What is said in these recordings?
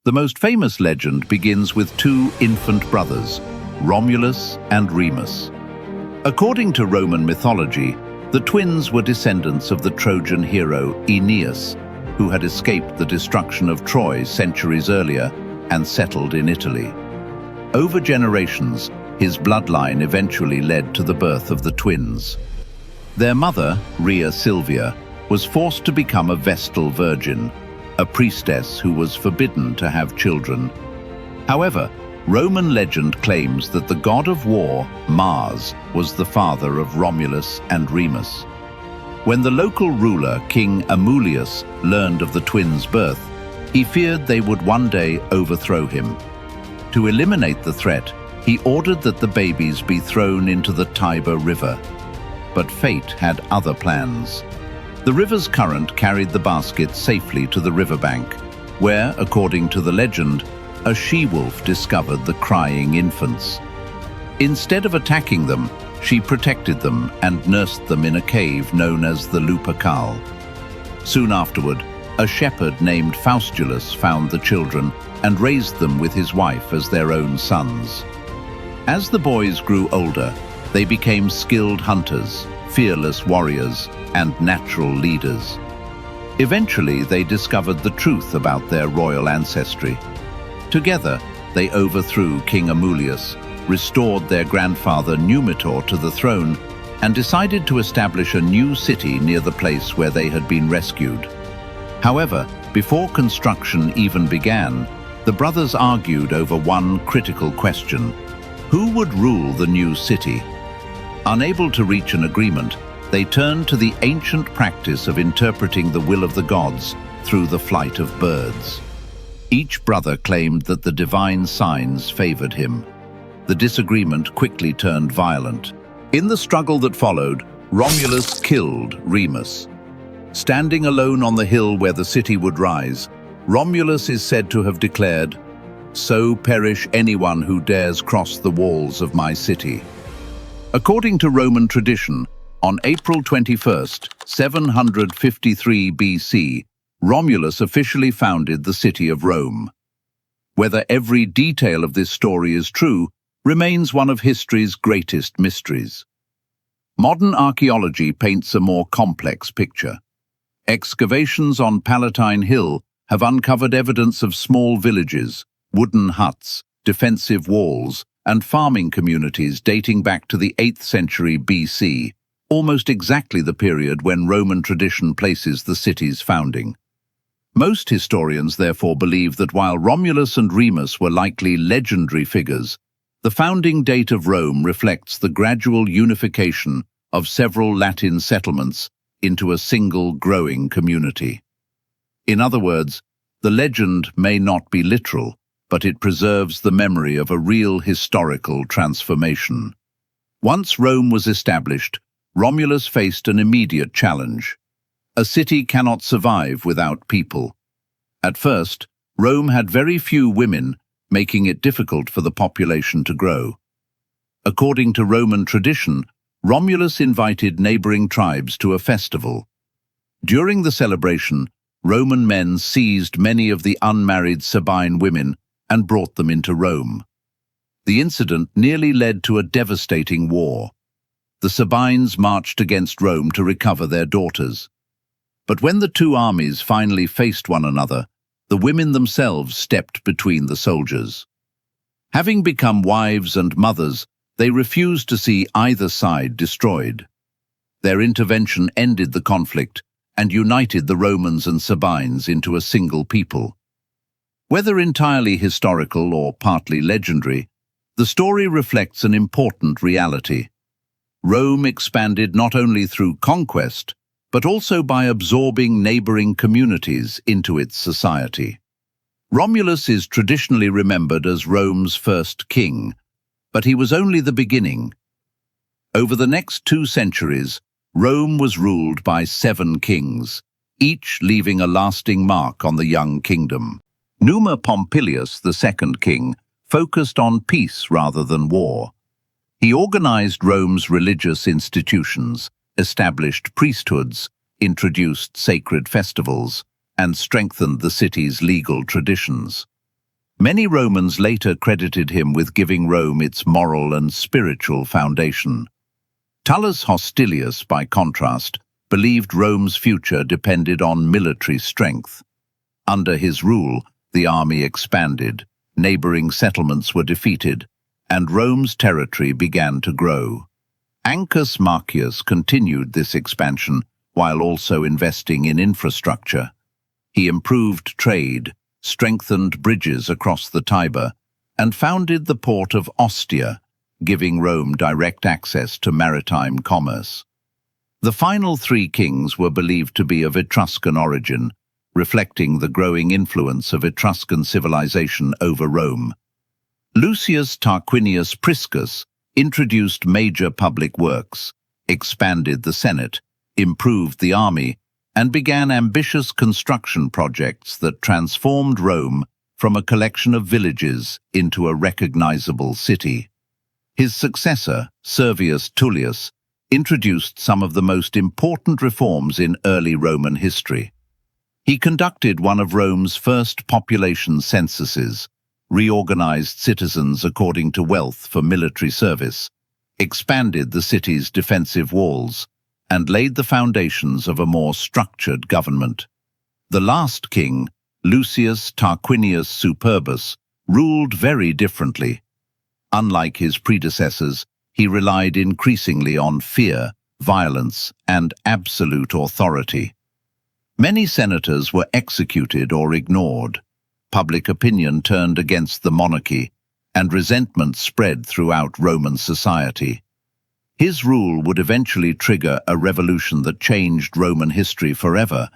The most famous legend begins with two infant brothers, Romulus and Remus. According to Roman mythology, the twins were descendants of the Trojan hero Aeneas, who had escaped the destruction of Troy centuries earlier and settled in Italy. Over generations, his bloodline eventually led to the birth of the twins. Their mother, Rhea Silvia, was forced to become a Vestal Virgin, a priestess who was forbidden to have children. However, Roman legend claims that the god of war, Mars, was the father of Romulus and Remus. When the local ruler, King Amulius, learned of the twins' birth, he feared they would one day overthrow him. To eliminate the threat, he ordered that the babies be thrown into the Tiber River. But fate had other plans. The river's current carried the baskets safely to the riverbank, where, according to the legend, a she-wolf discovered the crying infants. Instead of attacking them, she protected them and nursed them in a cave known as the Lupercal. Soon afterward, a shepherd named Faustulus found the children and raised them with his wife as their own sons. As the boys grew older, they became skilled hunters, fearless warriors, and natural leaders. Eventually, they discovered the truth about their royal ancestry. Together, they overthrew King Amulius, restored their grandfather Numitor to the throne, and decided to establish a new city near the place where they had been rescued. However, before construction even began, the brothers argued over one critical question: who would rule the new city? Unable to reach an agreement, they turned to the ancient practice of interpreting the will of the gods through the flight of birds. Each brother claimed that the divine signs favored him. The disagreement quickly turned violent. In the struggle that followed, Romulus killed Remus. Standing alone on the hill where the city would rise, Romulus is said to have declared, "So perish anyone who dares cross the walls of my city." According to Roman tradition, on April 21st, 753 BC, Romulus officially founded the city of Rome. Whether every detail of this story is true remains one of history's greatest mysteries. Modern archaeology paints a more complex picture. Excavations on Palatine Hill have uncovered evidence of small villages, wooden huts, defensive walls, and farming communities dating back to the 8th century BC, almost exactly the period when Roman tradition places the city's founding. Most historians therefore believe that while Romulus and Remus were likely legendary figures, the founding date of Rome reflects the gradual unification of several Latin settlements into a single growing community. In other words, the legend may not be literal, but it preserves the memory of a real historical transformation. Once Rome was established, Romulus faced an immediate challenge. A city cannot survive without people. At first, Rome had very few women, making it difficult for the population to grow. According to Roman tradition, Romulus invited neighboring tribes to a festival. During the celebration, Roman men seized many of the unmarried Sabine women and brought them into Rome. The incident nearly led to a devastating war. The Sabines marched against Rome to recover their daughters. But when the two armies finally faced one another, the women themselves stepped between the soldiers. Having become wives and mothers, they refused to see either side destroyed. Their intervention ended the conflict and united the Romans and Sabines into a single people. Whether entirely historical or partly legendary, the story reflects an important reality. Rome expanded not only through conquest, but also by absorbing neighboring communities into its society. Romulus is traditionally remembered as Rome's first king, but he was only the beginning. Over the next 2 centuries, Rome was ruled by 7 kings, each leaving a lasting mark on the young kingdom. Numa Pompilius, the second king, focused on peace rather than war. He organized Rome's religious institutions, established priesthoods, introduced sacred festivals, and strengthened the city's legal traditions. Many Romans later credited him with giving Rome its moral and spiritual foundation. Tullus Hostilius, by contrast, believed Rome's future depended on military strength. Under his rule, the army expanded, neighboring settlements were defeated, and Rome's territory began to grow. Ancus Marcius continued this expansion while also investing in infrastructure. He improved trade, strengthened bridges across the Tiber, and founded the port of Ostia, giving Rome direct access to maritime commerce. The final three kings were believed to be of Etruscan origin, reflecting the growing influence of Etruscan civilization over Rome. Lucius Tarquinius Priscus introduced major public works, expanded the Senate, improved the army, and began ambitious construction projects that transformed Rome from a collection of villages into a recognizable city. His successor, Servius Tullius, introduced some of the most important reforms in early Roman history. He conducted one of Rome's first population censuses, reorganized citizens according to wealth for military service, expanded the city's defensive walls, and laid the foundations of a more structured government. The last king, Lucius Tarquinius Superbus, ruled very differently. Unlike his predecessors, he relied increasingly on fear, violence, and absolute authority. Many senators were executed or ignored. Public opinion turned against the monarchy, and resentment spread throughout Roman society. His rule would eventually trigger a revolution that changed Roman history forever.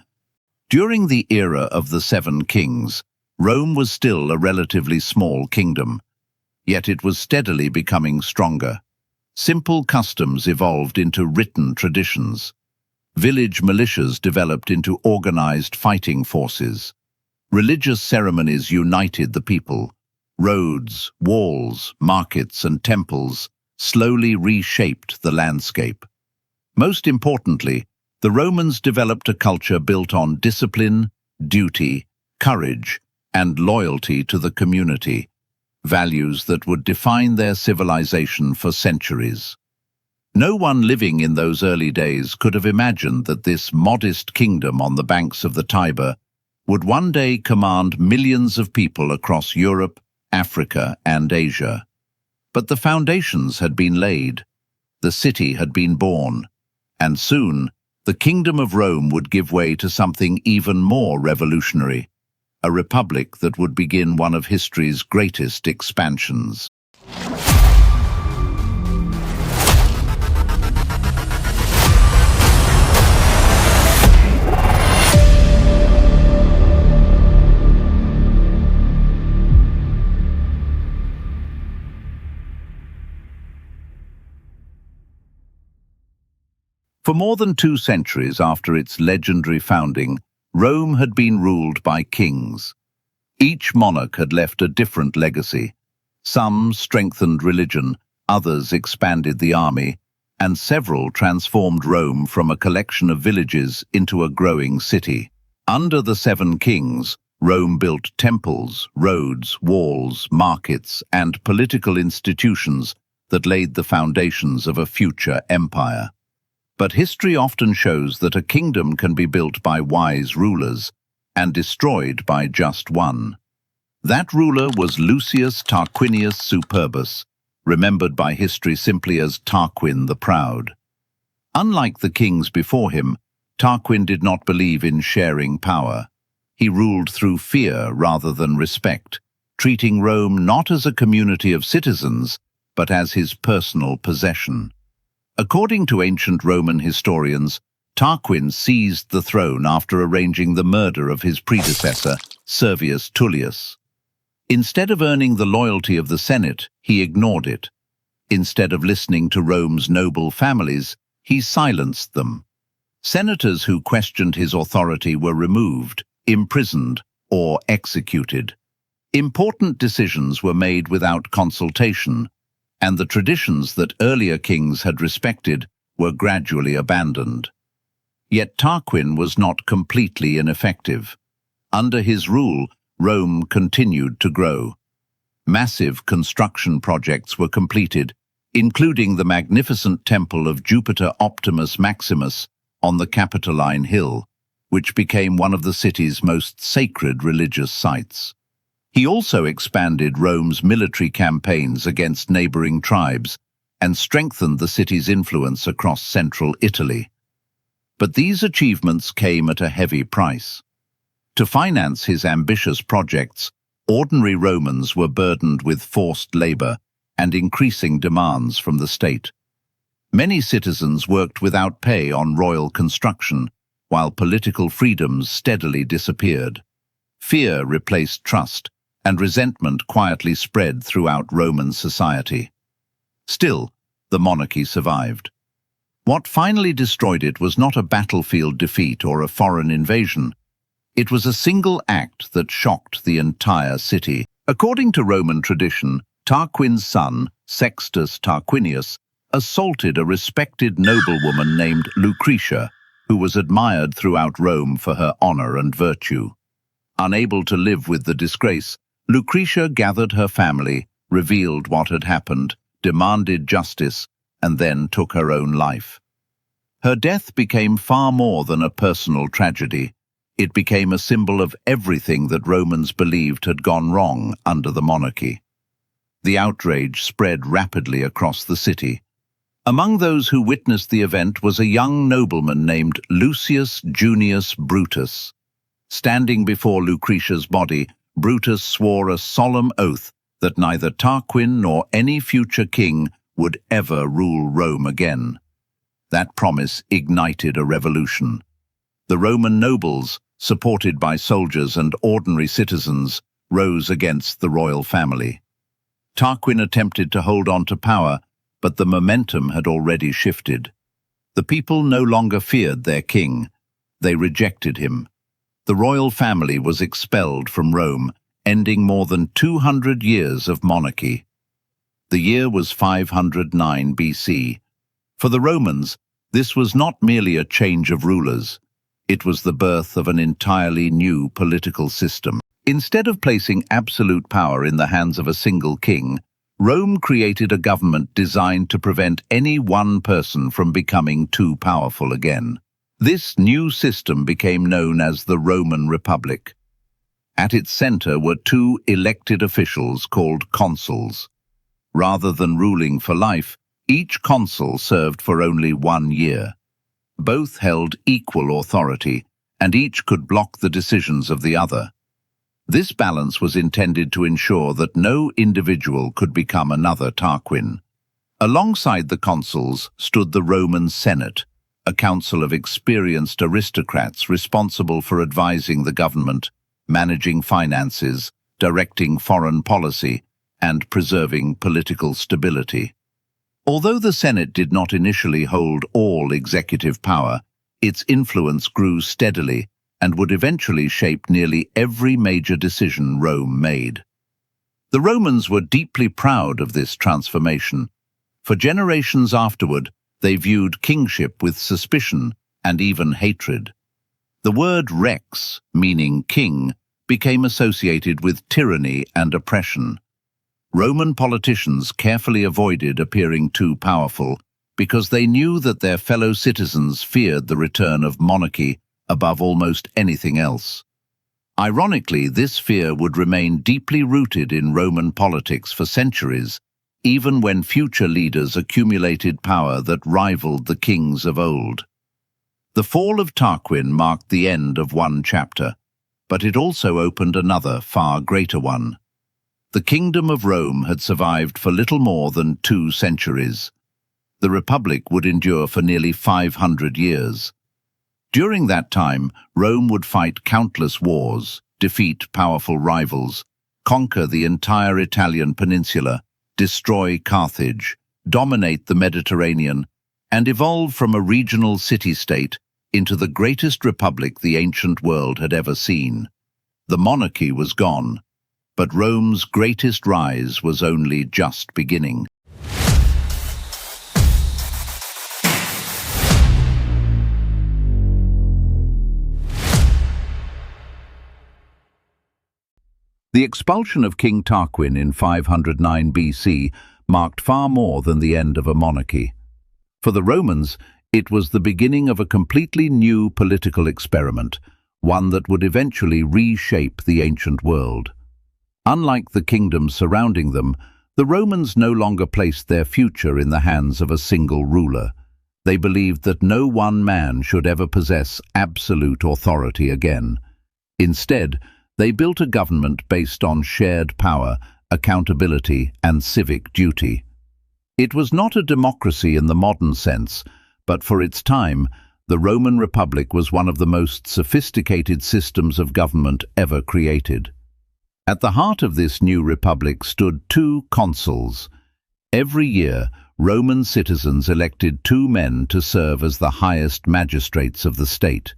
During the era of the Seven Kings, Rome was still a relatively small kingdom, yet it was steadily becoming stronger. Simple customs evolved into written traditions. Village militias developed into organized fighting forces. Religious ceremonies united the people. Roads, walls, markets, and temples slowly reshaped the landscape. Most importantly, the Romans developed a culture built on discipline, duty, courage, and loyalty to the community, values that would define their civilization for centuries. No one living in those early days could have imagined that this modest kingdom on the banks of the Tiber would one day command millions of people across Europe, Africa, and Asia. But the foundations had been laid, the city had been born, and soon the Kingdom of Rome would give way to something even more revolutionary, a republic that would begin one of history's greatest expansions. For more than 2 centuries after its legendary founding, Rome had been ruled by kings. Each monarch had left a different legacy. Some strengthened religion, others expanded the army, and several transformed Rome from a collection of villages into a growing city. Under the 7 kings, Rome built temples, roads, walls, markets, and political institutions that laid the foundations of a future empire. But history often shows that a kingdom can be built by wise rulers and destroyed by just one. That ruler was Lucius Tarquinius Superbus, remembered by history simply as Tarquin the Proud. Unlike the kings before him, Tarquin did not believe in sharing power. He ruled through fear rather than respect, treating Rome not as a community of citizens, but as his personal possession. According to ancient Roman historians, Tarquin seized the throne after arranging the murder of his predecessor, Servius Tullius. Instead of earning the loyalty of the Senate, he ignored it. Instead of listening to Rome's noble families, he silenced them. Senators who questioned his authority were removed, imprisoned, or executed. Important decisions were made without consultation, and the traditions that earlier kings had respected were gradually abandoned. Yet Tarquin was not completely ineffective. Under his rule, Rome continued to grow. Massive construction projects were completed, including the magnificent temple of Jupiter Optimus Maximus on the Capitoline Hill, which became one of the city's most sacred religious sites. He also expanded Rome's military campaigns against neighboring tribes and strengthened the city's influence across central Italy. But these achievements came at a heavy price. To finance his ambitious projects, ordinary Romans were burdened with forced labor and increasing demands from the state. Many citizens worked without pay on royal construction, while political freedoms steadily disappeared. Fear replaced trust, and resentment quietly spread throughout Roman society. Still, the monarchy survived. What finally destroyed it was not a battlefield defeat or a foreign invasion. It was a single act that shocked the entire city. According to Roman tradition, Tarquin's son, Sextus Tarquinius, assaulted a respected noblewoman named Lucretia, who was admired throughout Rome for her honor and virtue. Unable to live with the disgrace, Lucretia gathered her family, revealed what had happened, demanded justice, and then took her own life. Her death became far more than a personal tragedy. It became a symbol of everything that Romans believed had gone wrong under the monarchy. The outrage spread rapidly across the city. Among those who witnessed the event was a young nobleman named Lucius Junius Brutus. Standing before Lucretia's body, Brutus swore a solemn oath that neither Tarquin nor any future king would ever rule Rome again. That promise ignited a revolution. The Roman nobles, supported by soldiers and ordinary citizens, rose against the royal family. Tarquin attempted to hold on to power, but the momentum had already shifted. The people no longer feared their king. They rejected him. The royal family was expelled from Rome, ending more than 200 years of monarchy. The year was 509 BC. For the Romans, this was not merely a change of rulers. It was the birth of an entirely new political system. Instead of placing absolute power in the hands of a single king, Rome created a government designed to prevent any one person from becoming too powerful again. This new system became known as the Roman Republic. At its center were two elected officials called consuls. Rather than ruling for life, each consul served for only 1 year. Both held equal authority, and each could block the decisions of the other. This balance was intended to ensure that no individual could become another Tarquin. Alongside the consuls stood the Roman Senate, a council of experienced aristocrats responsible for advising the government, managing finances, directing foreign policy, and preserving political stability. Although the Senate did not initially hold all executive power, its influence grew steadily and would eventually shape nearly every major decision Rome made. The Romans were deeply proud of this transformation. For generations afterward, they viewed kingship with suspicion and even hatred. The word rex, meaning king, became associated with tyranny and oppression. Roman politicians carefully avoided appearing too powerful because they knew that their fellow citizens feared the return of monarchy above almost anything else. Ironically, this fear would remain deeply rooted in Roman politics for centuries, even when future leaders accumulated power that rivaled the kings of old. The fall of Tarquin marked the end of one chapter, but it also opened another, far greater one. The Kingdom of Rome had survived for little more than 2 centuries. The Republic would endure for nearly 500 years. During that time, Rome would fight countless wars, defeat powerful rivals, conquer the entire Italian Peninsula, destroy Carthage, dominate the Mediterranean, and evolve from a regional city-state into the greatest republic the ancient world had ever seen. The monarchy was gone, but Rome's greatest rise was only just beginning. The expulsion of King Tarquin in 509 BC marked far more than the end of a monarchy. For the Romans, it was the beginning of a completely new political experiment, one that would eventually reshape the ancient world. Unlike the kingdoms surrounding them, the Romans no longer placed their future in the hands of a single ruler. They believed that no one man should ever possess absolute authority again. Instead, they built a government based on shared power, accountability, and civic duty. It was not a democracy in the modern sense, but for its time, the Roman Republic was one of the most sophisticated systems of government ever created. At the heart of this new republic stood two consuls. Every year, Roman citizens elected two men to serve as the highest magistrates of the state.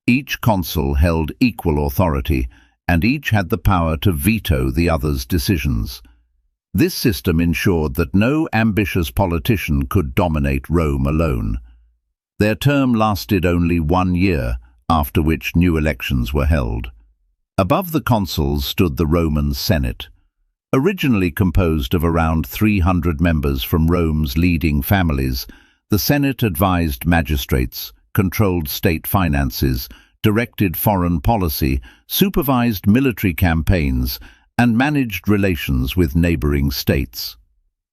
Each consul held equal authority, and each had the power to veto the other's decisions. This system ensured that no ambitious politician could dominate Rome alone. Their term lasted only 1 year, after which new elections were held. Above the consuls stood the Roman Senate. Originally composed of around 300 members from Rome's leading families, the Senate advised magistrates, controlled state finances, directed foreign policy, supervised military campaigns, and managed relations with neighboring states.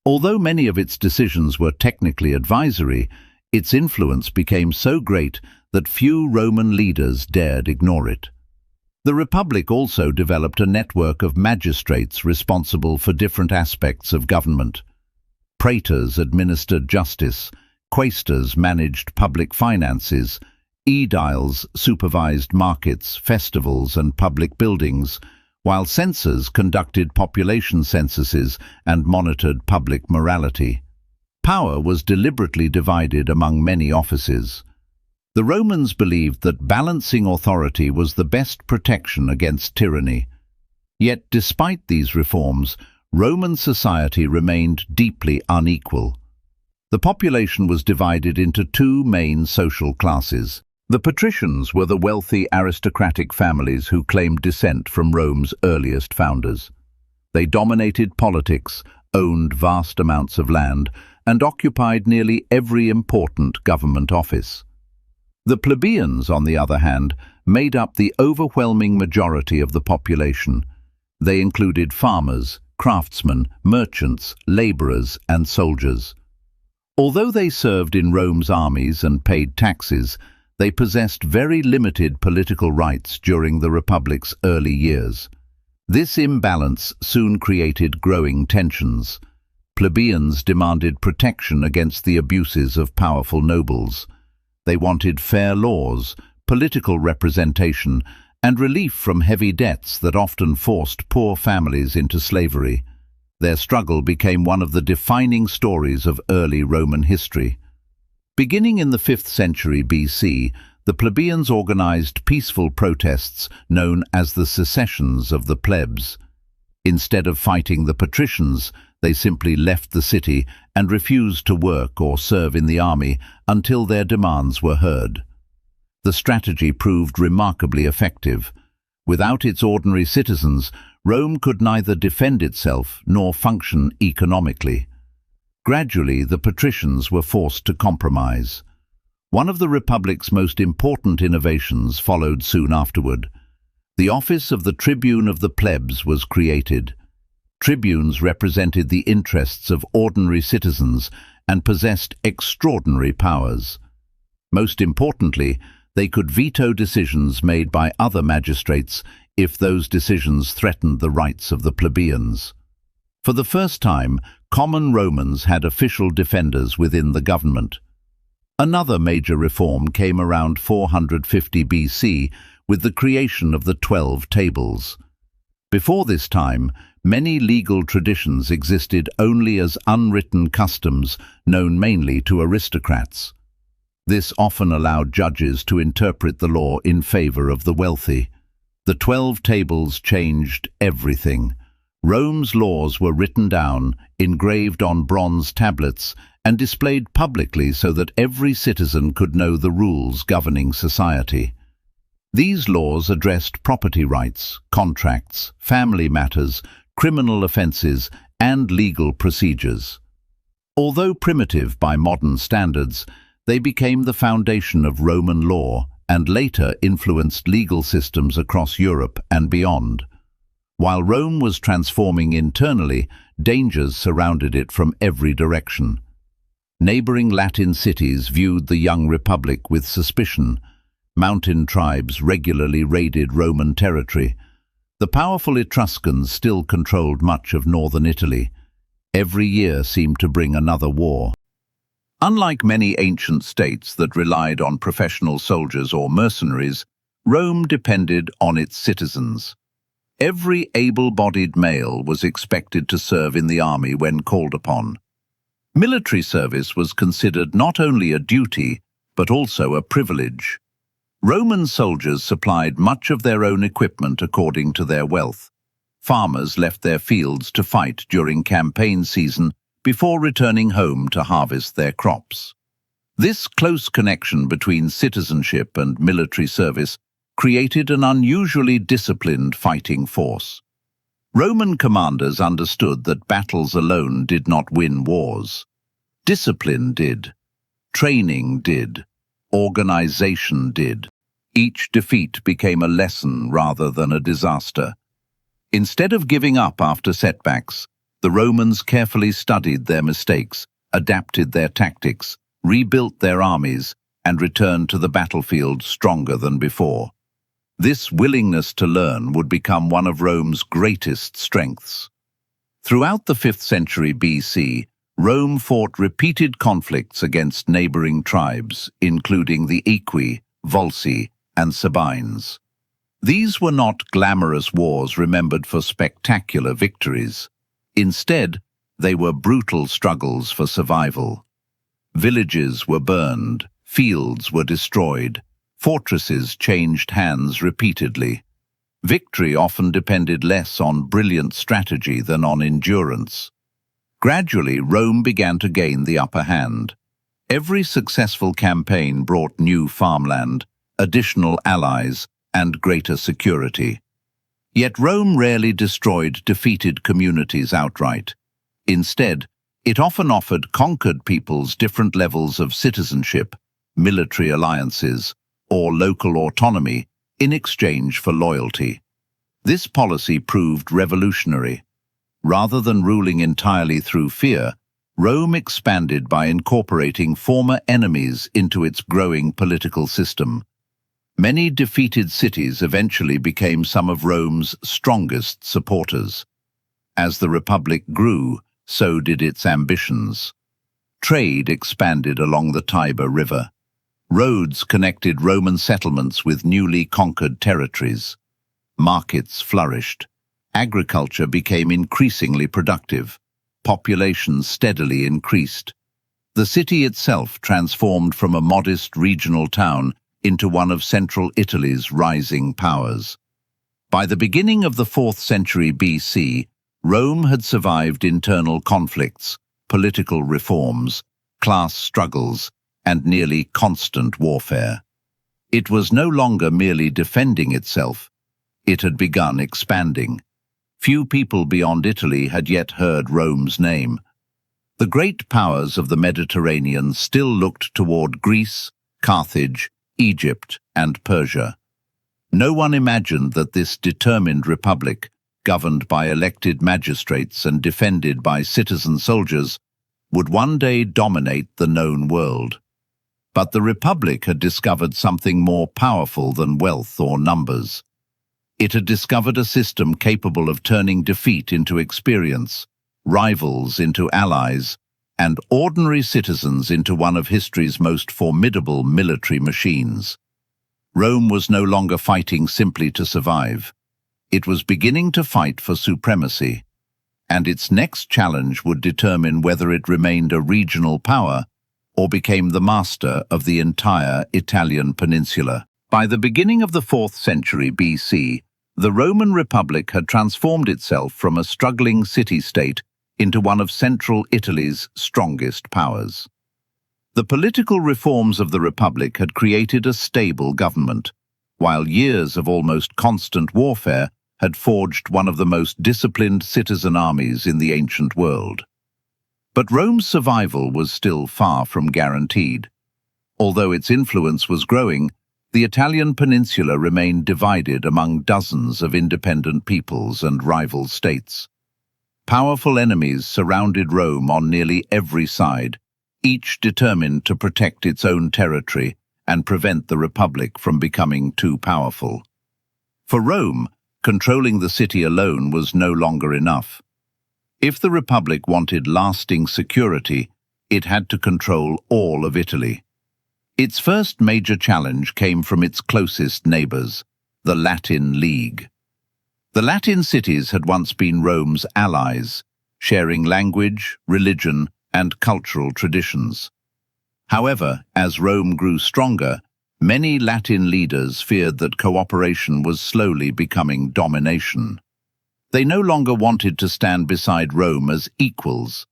Although many of its decisions were technically advisory, its influence became so great that few Roman leaders dared ignore it. The Republic also developed a network of magistrates responsible for different aspects of government. Praetors administered justice, quaestors managed public finances, aediles supervised markets, festivals, and public buildings, while censors conducted population censuses and monitored public morality. Power was deliberately divided among many offices. The Romans believed that balancing authority was the best protection against tyranny. Yet, despite these reforms, Roman society remained deeply unequal. The population was divided into two main social classes. The patricians were the wealthy aristocratic families who claimed descent from Rome's earliest founders. They dominated politics, owned vast amounts of land, and occupied nearly every important government office. The plebeians, on the other hand, made up the overwhelming majority of the population. They included farmers, craftsmen, merchants, laborers, and soldiers. Although they served in Rome's armies and paid taxes, they possessed very limited political rights during the Republic's early years. This imbalance soon created growing tensions. Plebeians demanded protection against the abuses of powerful nobles. They wanted fair laws, political representation, and relief from heavy debts that often forced poor families into slavery. Their struggle became one of the defining stories of early Roman history. Beginning in the 5th century BC, the plebeians organized peaceful protests known as the secessions of the plebs. Instead of fighting the patricians, they simply left the city and refused to work or serve in the army until their demands were heard. The strategy proved remarkably effective. Without its ordinary citizens, Rome could neither defend itself nor function economically. Gradually, the patricians were forced to compromise. One of the Republic's most important innovations followed soon afterward. The office of the tribune of the plebs was created. Tribunes represented the interests of ordinary citizens and possessed extraordinary powers. Most importantly, they could veto decisions made by other magistrates if those decisions threatened the rights of the plebeians. For the first time, common Romans had official defenders within the government. Another major reform came around 450 BC with the creation of the 12 Tables. Before this time, many legal traditions existed only as unwritten customs known mainly to aristocrats. This often allowed judges to interpret the law in favor of the wealthy. The 12 Tables changed everything. Rome's laws were written down, engraved on bronze tablets, and displayed publicly so that every citizen could know the rules governing society. These laws addressed property rights, contracts, family matters, criminal offences, and legal procedures. Although primitive by modern standards, they became the foundation of Roman law and later influenced legal systems across Europe and beyond. While Rome was transforming internally, dangers surrounded it from every direction. Neighboring Latin cities viewed the young republic with suspicion. Mountain tribes regularly raided Roman territory. The powerful Etruscans still controlled much of northern Italy. Every year seemed to bring another war. Unlike many ancient states that relied on professional soldiers or mercenaries, Rome depended on its citizens. Every able-bodied male was expected to serve in the army when called upon. Military service was considered not only a duty, but also a privilege. Roman soldiers supplied much of their own equipment according to their wealth. Farmers left their fields to fight during campaign season before returning home to harvest their crops. This close connection between citizenship and military service created an unusually disciplined fighting force. Roman commanders understood that battles alone did not win wars. Discipline did. Training did. Organization did. Each defeat became a lesson rather than a disaster. Instead of giving up after setbacks, the Romans carefully studied their mistakes, adapted their tactics, rebuilt their armies, and returned to the battlefield stronger than before. This willingness to learn would become one of Rome's greatest strengths. Throughout the 5th century BC, Rome fought repeated conflicts against neighboring tribes, including the Equi, Volsci, and Sabines. These were not glamorous wars remembered for spectacular victories. Instead, they were brutal struggles for survival. Villages were burned, fields were destroyed, fortresses changed hands repeatedly. Victory often depended less on brilliant strategy than on endurance. Gradually, Rome began to gain the upper hand. Every successful campaign brought new farmland, additional allies, and greater security. Yet Rome rarely destroyed defeated communities outright. Instead, it often offered conquered peoples different levels of citizenship, military alliances, or local autonomy in exchange for loyalty. This policy proved revolutionary. Rather than ruling entirely through fear, Rome expanded by incorporating former enemies into its growing political system. Many defeated cities eventually became some of Rome's strongest supporters. As the Republic grew, so did its ambitions. Trade expanded along the Tiber River. Roads connected Roman settlements with newly conquered territories. Markets flourished. Agriculture became increasingly productive. Population steadily increased. The city itself transformed from a modest regional town into one of central Italy's rising powers. By the beginning of the 4th century BC, Rome had survived internal conflicts, political reforms, class struggles, and nearly constant warfare. It was no longer merely defending itself. It had begun expanding. Few people beyond Italy had yet heard Rome's name. The great powers of the Mediterranean still looked toward Greece, Carthage, Egypt, and Persia. No one imagined that this determined republic, governed by elected magistrates and defended by citizen soldiers, would one day dominate the known world. But the republic had discovered something more powerful than wealth or numbers. It had discovered a system capable of turning defeat into experience, rivals into allies, and ordinary citizens into one of history's most formidable military machines. Rome was no longer fighting simply to survive. It was beginning to fight for supremacy, and its next challenge would determine whether it remained a regional power or became the master of the entire Italian peninsula. By the beginning of the 4th century BC, the Roman Republic had transformed itself from a struggling city-state into one of central Italy's strongest powers. The political reforms of the Republic had created a stable government. while years of almost constant warfare had forged one of the most disciplined citizen armies in the ancient world. But Rome's survival was still far from guaranteed. Although its influence was growing, the Italian Peninsula remained divided among dozens of independent peoples and rival states. Powerful enemies surrounded Rome on nearly every side, each determined to protect its own territory and prevent the Republic from becoming too powerful. For Rome, controlling the city alone was no longer enough. If the Republic wanted lasting security, it had to control all of Italy. Its first major challenge came from its closest neighbors, the Latin League. The Latin cities had once been Rome's allies, sharing language, religion, and cultural traditions. However, as Rome grew stronger, many Latin leaders feared that cooperation was slowly becoming domination. They no longer wanted to stand beside Rome as equals.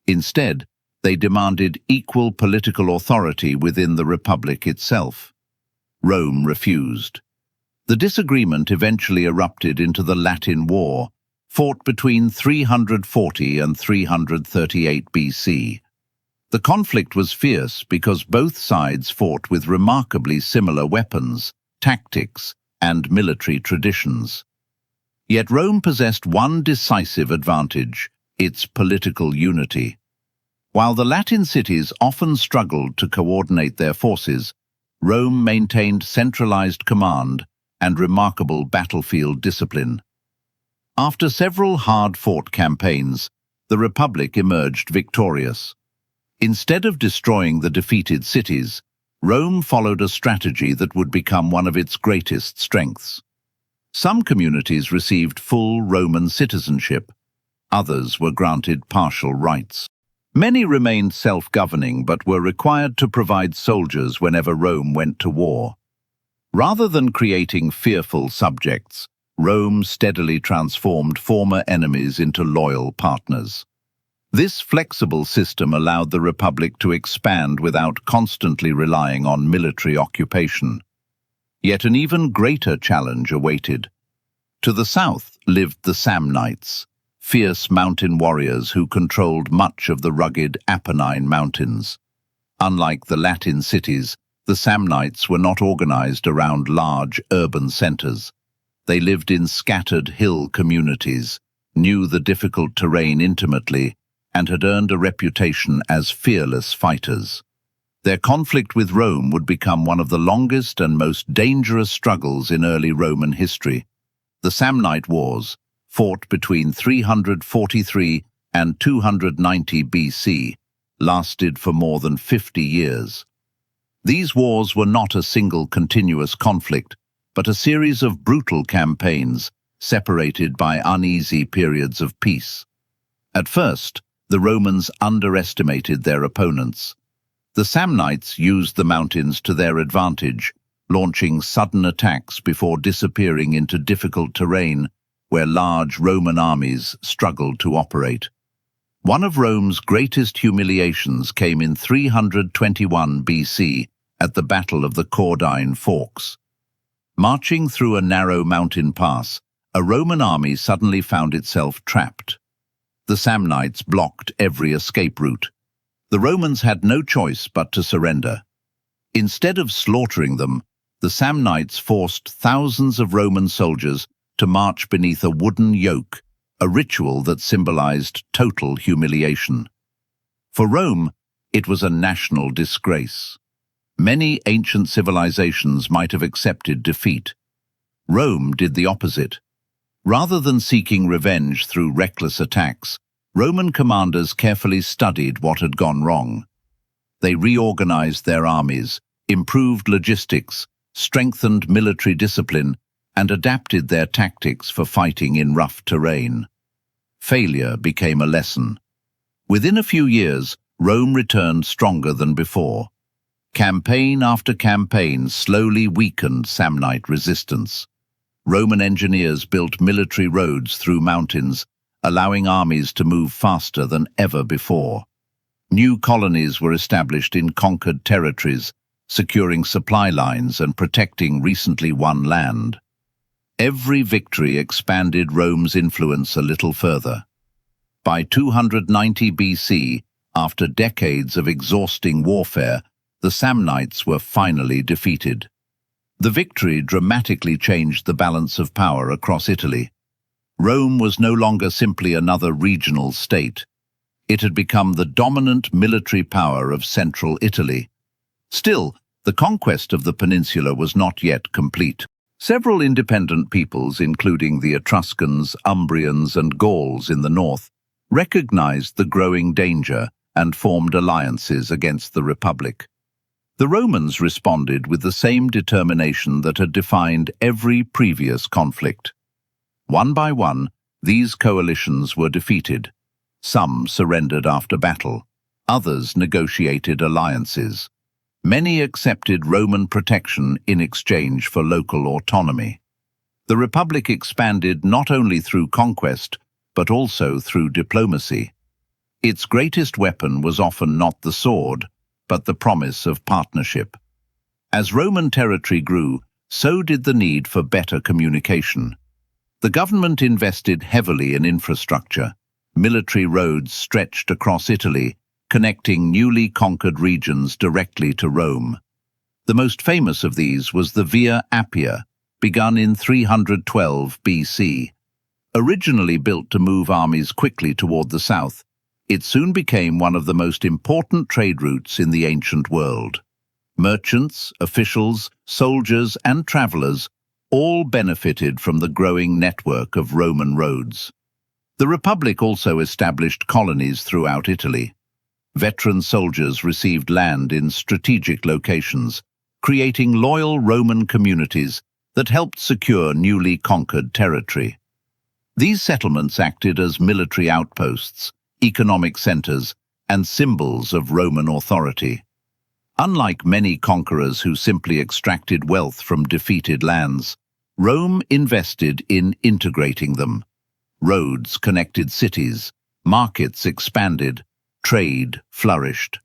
Instead, they demanded equal political authority within the Republic itself. Rome refused. The disagreement eventually erupted into the Latin War, fought between 340 and 338 BC. The conflict was fierce because both sides fought with remarkably similar weapons, tactics, and military traditions. Yet Rome possessed one decisive advantage: its political unity. While the Latin cities often struggled to coordinate their forces, Rome maintained centralized command and remarkable battlefield discipline. After several hard-fought campaigns, the Republic emerged victorious. Instead of destroying the defeated cities, Rome followed a strategy that would become one of its greatest strengths. Some communities received full Roman citizenship. Others were granted partial rights. Many remained self-governing but were required to provide soldiers whenever Rome went to war. Rather than creating fearful subjects, Rome steadily transformed former enemies into loyal partners. This flexible system allowed the Republic to expand without constantly relying on military occupation. Yet an even greater challenge awaited. To the south lived the Samnites, fierce mountain warriors who controlled much of the rugged Apennine Mountains. Unlike the Latin cities, the Samnites were not organized around large urban centers. They lived in scattered hill communities, knew the difficult terrain intimately, and had earned a reputation as fearless fighters. Their conflict with Rome would become one of the longest and most dangerous struggles in early Roman history. The Samnite Wars, fought between 343 and 290 BC, lasted for more than 50 years. These wars were not a single continuous conflict, but a series of brutal campaigns separated by uneasy periods of peace. At first, the Romans underestimated their opponents. The Samnites used the mountains to their advantage, launching sudden attacks before disappearing into difficult terrain where large Roman armies struggled to operate. One of Rome's greatest humiliations came in 321 BC at the Battle of the Caudine Forks. Marching through a narrow mountain pass, a Roman army suddenly found itself trapped. The Samnites blocked every escape route. The Romans had no choice but to surrender. Instead of slaughtering them, the Samnites forced thousands of Roman soldiers to march beneath a wooden yoke, a ritual that symbolized total humiliation. For Rome, it was a national disgrace. Many ancient civilizations might have accepted defeat. Rome did the opposite. Rather than seeking revenge through reckless attacks, Roman commanders carefully studied what had gone wrong. They reorganized their armies, improved logistics, strengthened military discipline, and adapted their tactics for fighting in rough terrain. Failure became a lesson. Within a few years, Rome returned stronger than before. Campaign after campaign slowly weakened Samnite resistance. Roman engineers built military roads through mountains, allowing armies to move faster than ever before. New colonies were established in conquered territories, securing supply lines and protecting recently won land. Every victory expanded Rome's influence a little further. By 290 BC, after decades of exhausting warfare, the Samnites were finally defeated. The victory dramatically changed the balance of power across Italy. Rome was no longer simply another regional state. It had become the dominant military power of central Italy. Still, the conquest of the peninsula was not yet complete. Several independent peoples, including the Etruscans, Umbrians, and Gauls in the north, recognized the growing danger and formed alliances against the Republic. The Romans responded with the same determination that had defined every previous conflict. One by one, these coalitions were defeated. Some surrendered after battle, others negotiated alliances. Many accepted Roman protection in exchange for local autonomy. The Republic expanded not only through conquest, but also through diplomacy. Its greatest weapon was often not the sword, but the promise of partnership. As Roman territory grew, so did the need for better communication. The government invested heavily in infrastructure. Military roads stretched across Italy, connecting newly conquered regions directly to Rome. The most famous of these was the Via Appia, begun in 312 BC. Originally built to move armies quickly toward the south, it soon became one of the most important trade routes in the ancient world. Merchants, officials, soldiers, and travelers all benefited from the growing network of Roman roads. The Republic also established colonies throughout Italy. Veteran soldiers received land in strategic locations, creating loyal Roman communities that helped secure newly conquered territory. These settlements acted as military outposts, economic centers, and symbols of Roman authority. Unlike many conquerors who simply extracted wealth from defeated lands, Rome invested in integrating them. Roads connected cities, markets expanded, trade flourished.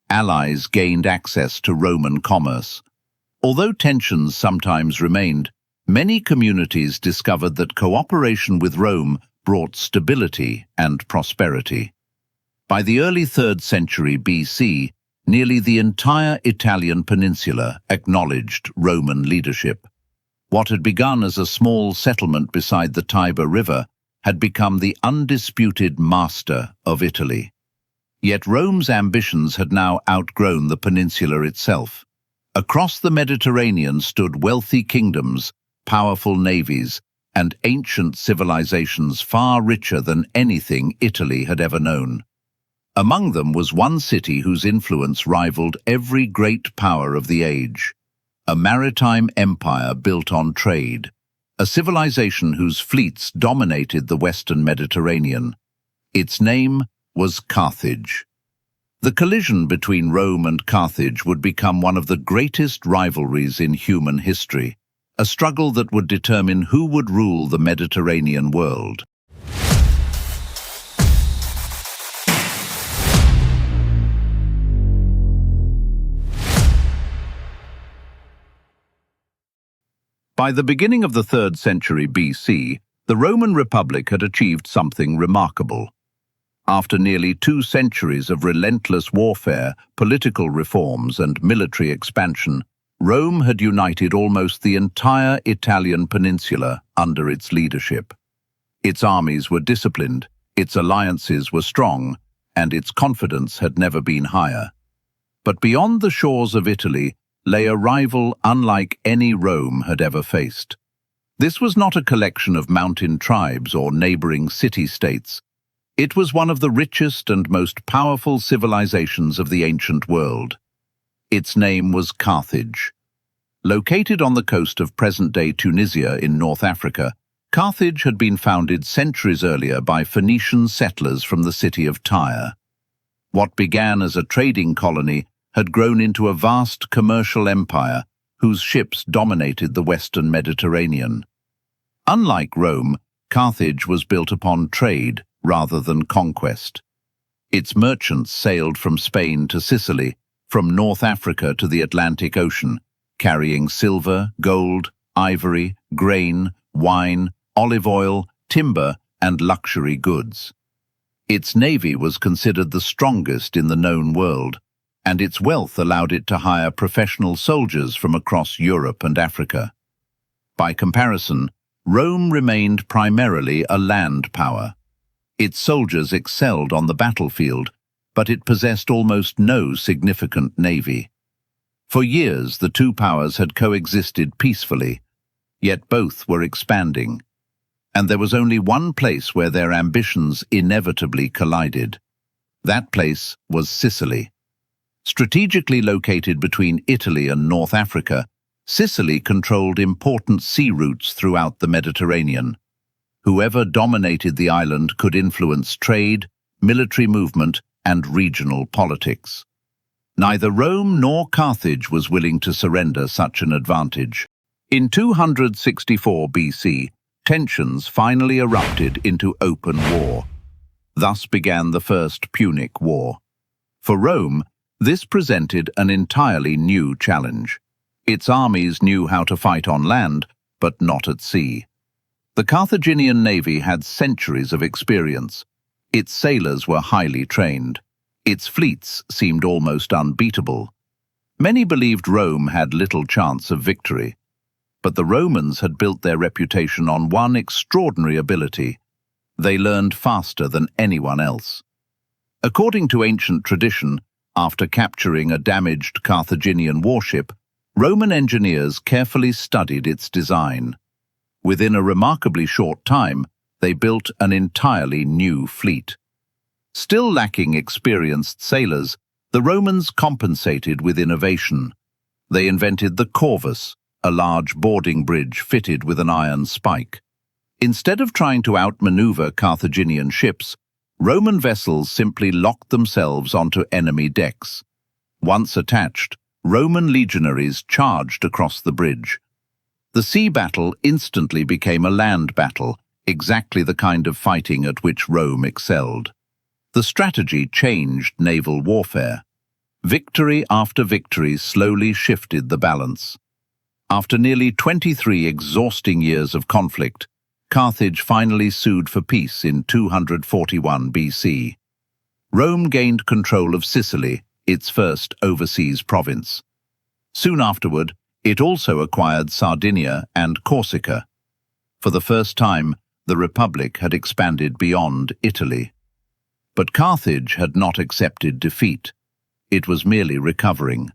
Allies gained access to Roman commerce. Although tensions sometimes remained, many communities discovered that cooperation with Rome brought stability and prosperity. By the early 3rd century BC, nearly the entire Italian peninsula acknowledged Roman leadership. What had begun as a small settlement beside the Tiber River had become the undisputed master of Italy. Yet Rome's ambitions had now outgrown the peninsula itself. Across the Mediterranean stood wealthy kingdoms, powerful navies, and ancient civilizations far richer than anything Italy had ever known. Among them was one city whose influence rivaled every great power of the age, a maritime empire built on trade, a civilization whose fleets dominated the Western Mediterranean. Its name was Carthage. The collision between Rome and Carthage would become one of the greatest rivalries in human history, a struggle that would determine who would rule the Mediterranean world. By the beginning of the 3rd century BC, the Roman Republic had achieved something remarkable. After nearly 2 centuries of relentless warfare, political reforms, and military expansion, Rome had united almost the entire Italian peninsula under its leadership. Its armies were disciplined, its alliances were strong, and its confidence had never been higher. But beyond the shores of Italy lay a rival unlike any Rome had ever faced. This was not a collection of mountain tribes or neighboring city-states. It was one of the richest and most powerful civilizations of the ancient world. Its name was Carthage. Located on the coast of present-day Tunisia in North Africa, Carthage had been founded centuries earlier by Phoenician settlers from the city of Tyre. What began as a trading colony had grown into a vast commercial empire whose ships dominated the Western Mediterranean. Unlike Rome, Carthage was built upon trade rather than conquest. Its merchants sailed from Spain to Sicily, from North Africa to the Atlantic Ocean, carrying silver, gold, ivory, grain, wine, olive oil, timber, and luxury goods. Its navy was considered the strongest in the known world, and its wealth allowed it to hire professional soldiers from across Europe and Africa. By comparison, Rome remained primarily a land power. Its soldiers excelled on the battlefield, but it possessed almost no significant navy. For years, the two powers had coexisted peacefully, yet both were expanding, and there was only one place where their ambitions inevitably collided. That place was Sicily. Strategically located between Italy and North Africa, Sicily controlled important sea routes throughout the Mediterranean. Whoever dominated the island could influence trade, military movement, and regional politics. Neither Rome nor Carthage was willing to surrender such an advantage. In 264 BC, tensions finally erupted into open war. Thus began the First Punic War. For Rome, this presented an entirely new challenge. Its armies knew how to fight on land, but not at sea. The Carthaginian navy had centuries of experience. Its sailors were highly trained. Its fleets seemed almost unbeatable. Many believed Rome had little chance of victory, but the Romans had built their reputation on one extraordinary ability. They learned faster than anyone else. According to ancient tradition, after capturing a damaged Carthaginian warship, Roman engineers carefully studied its design. Within a remarkably short time, they built an entirely new fleet. Still lacking experienced sailors, the Romans compensated with innovation. They invented the corvus, a large boarding bridge fitted with an iron spike. Instead of trying to outmaneuver Carthaginian ships, Roman vessels simply locked themselves onto enemy decks. Once attached, Roman legionaries charged across the bridge. The sea battle instantly became a land battle, exactly the kind of fighting at which Rome excelled. The strategy changed naval warfare. Victory after victory slowly shifted the balance. After nearly 23 exhausting years of conflict, Carthage finally sued for peace in 241 BC. Rome gained control of Sicily, its first overseas province. Soon afterward, it also acquired Sardinia and Corsica. For the first time, the Republic had expanded beyond Italy. But Carthage had not accepted defeat. It was merely recovering.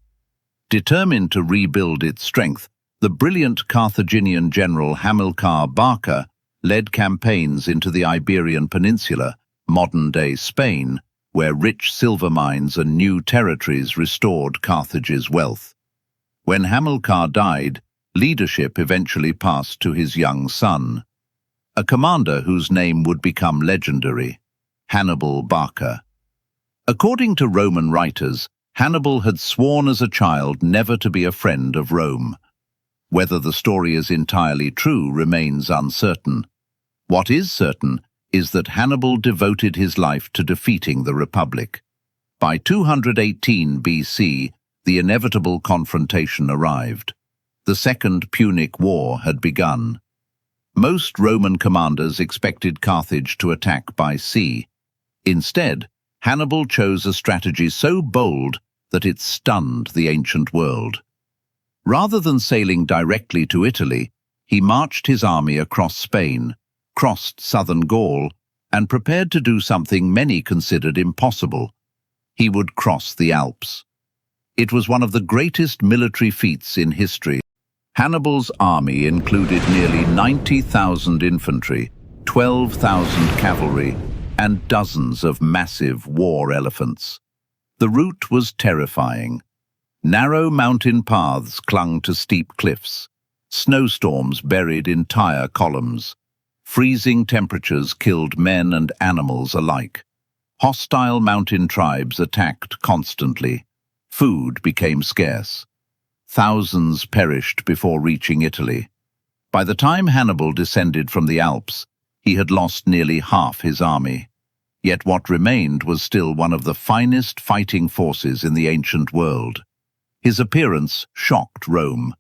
Determined to rebuild its strength, the brilliant Carthaginian general Hamilcar Barca led campaigns into the Iberian Peninsula, modern-day Spain, where rich silver mines and new territories restored Carthage's wealth. When Hamilcar died, leadership eventually passed to his young son, a commander whose name would become legendary, Hannibal Barca. According to Roman writers, Hannibal had sworn as a child never to be a friend of Rome. Whether the story is entirely true remains uncertain. What is certain is that Hannibal devoted his life to defeating the Republic. By 218 BC, the inevitable confrontation arrived. The Second Punic War had begun. Most Roman commanders expected Carthage to attack by sea. Instead, Hannibal chose a strategy so bold that it stunned the ancient world. Rather than sailing directly to Italy, he marched his army across Spain, crossed southern Gaul, and prepared to do something many considered impossible. He would cross the Alps. It was one of the greatest military feats in history. Hannibal's army included nearly 90,000 infantry, 12,000 cavalry, and dozens of massive war elephants. The route was terrifying. Narrow mountain paths clung to steep cliffs. Snowstorms buried entire columns. Freezing temperatures killed men and animals alike. Hostile mountain tribes attacked constantly. Food became scarce. Thousands perished before reaching Italy. By the time Hannibal descended from the Alps, he had lost nearly half his army. Yet what remained was still one of the finest fighting forces in the ancient world. His appearance shocked Rome.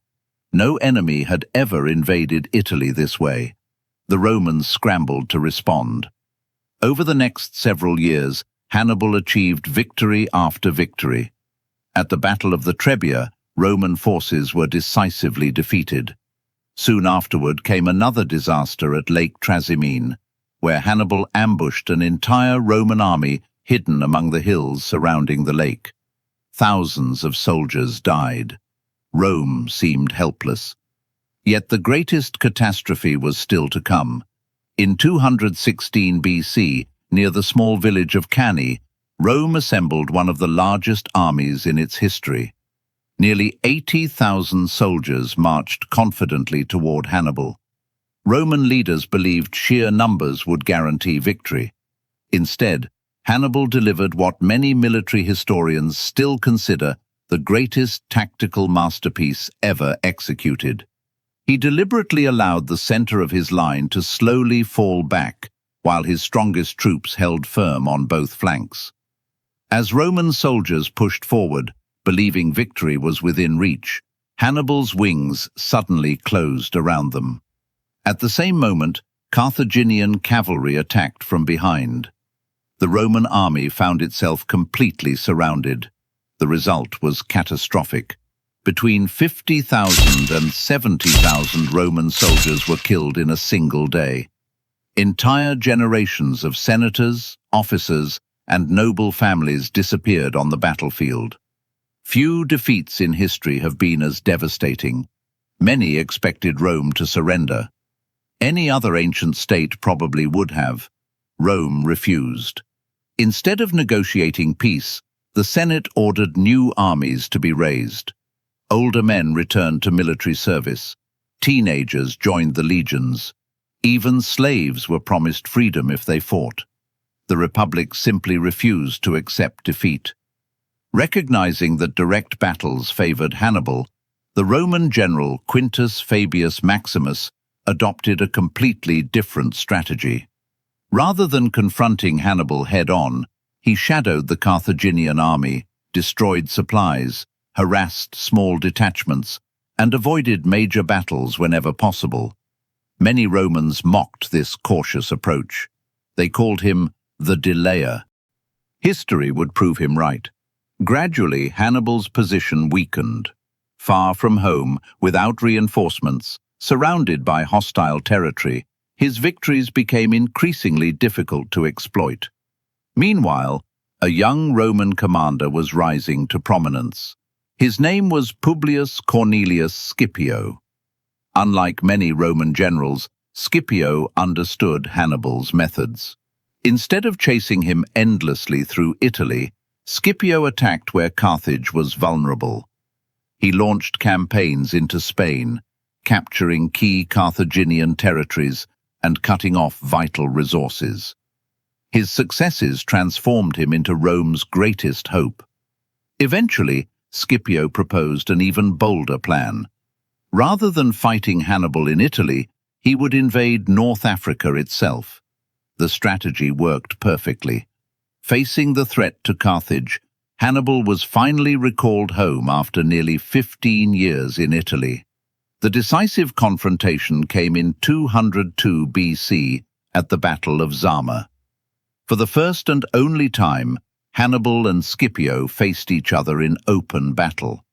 No enemy had ever invaded Italy this way. The Romans scrambled to respond. Over the next several years, Hannibal achieved victory after victory. At the Battle of the Trebia, Roman forces were decisively defeated. Soon afterward came another disaster at Lake Trasimene, where Hannibal ambushed an entire Roman army hidden among the hills surrounding the lake. Thousands of soldiers died. Rome seemed helpless. Yet the greatest catastrophe was still to come. In 216 BC, near the small village of Cannae, Rome assembled one of the largest armies in its history. Nearly 80,000 soldiers marched confidently toward Hannibal. Roman leaders believed sheer numbers would guarantee victory. Instead, Hannibal delivered what many military historians still consider the greatest tactical masterpiece ever executed. He deliberately allowed the center of his line to slowly fall back, while his strongest troops held firm on both flanks. As Roman soldiers pushed forward, believing victory was within reach, Hannibal's wings suddenly closed around them. At the same moment, Carthaginian cavalry attacked from behind. The Roman army found itself completely surrounded. The result was catastrophic. Between 50,000 and 70,000 Roman soldiers were killed in a single day. Entire generations of senators, officers, and noble families disappeared on the battlefield. Few defeats in history have been as devastating. Many expected Rome to surrender. Any other ancient state probably would have. Rome refused. Instead of negotiating peace, the Senate ordered new armies to be raised. Older men returned to military service. Teenagers joined the legions. Even slaves were promised freedom if they fought. The Republic simply refused to accept defeat. Recognizing that direct battles favored Hannibal, the Roman general Quintus Fabius Maximus adopted a completely different strategy. Rather than confronting Hannibal head-on, he shadowed the Carthaginian army, destroyed supplies, harassed small detachments, and avoided major battles whenever possible. Many Romans mocked this cautious approach. They called him the delayer. History would prove him right. Gradually, Hannibal's position weakened. Far from home, without reinforcements, surrounded by hostile territory, his victories became increasingly difficult to exploit. Meanwhile, a young Roman commander was rising to prominence. His name was Publius Cornelius Scipio. Unlike many Roman generals, Scipio understood Hannibal's methods. Instead of chasing him endlessly through Italy, Scipio attacked where Carthage was vulnerable. He launched campaigns into Spain, capturing key Carthaginian territories and cutting off vital resources. His successes transformed him into Rome's greatest hope. Eventually, Scipio proposed an even bolder plan. Rather than fighting Hannibal in Italy, he would invade North Africa itself. The strategy worked perfectly. Facing the threat to Carthage, Hannibal was finally recalled home after nearly 15 years in Italy. The decisive confrontation came in 202 BC at the Battle of Zama. For the first and only time, Hannibal and Scipio faced each other in open battle.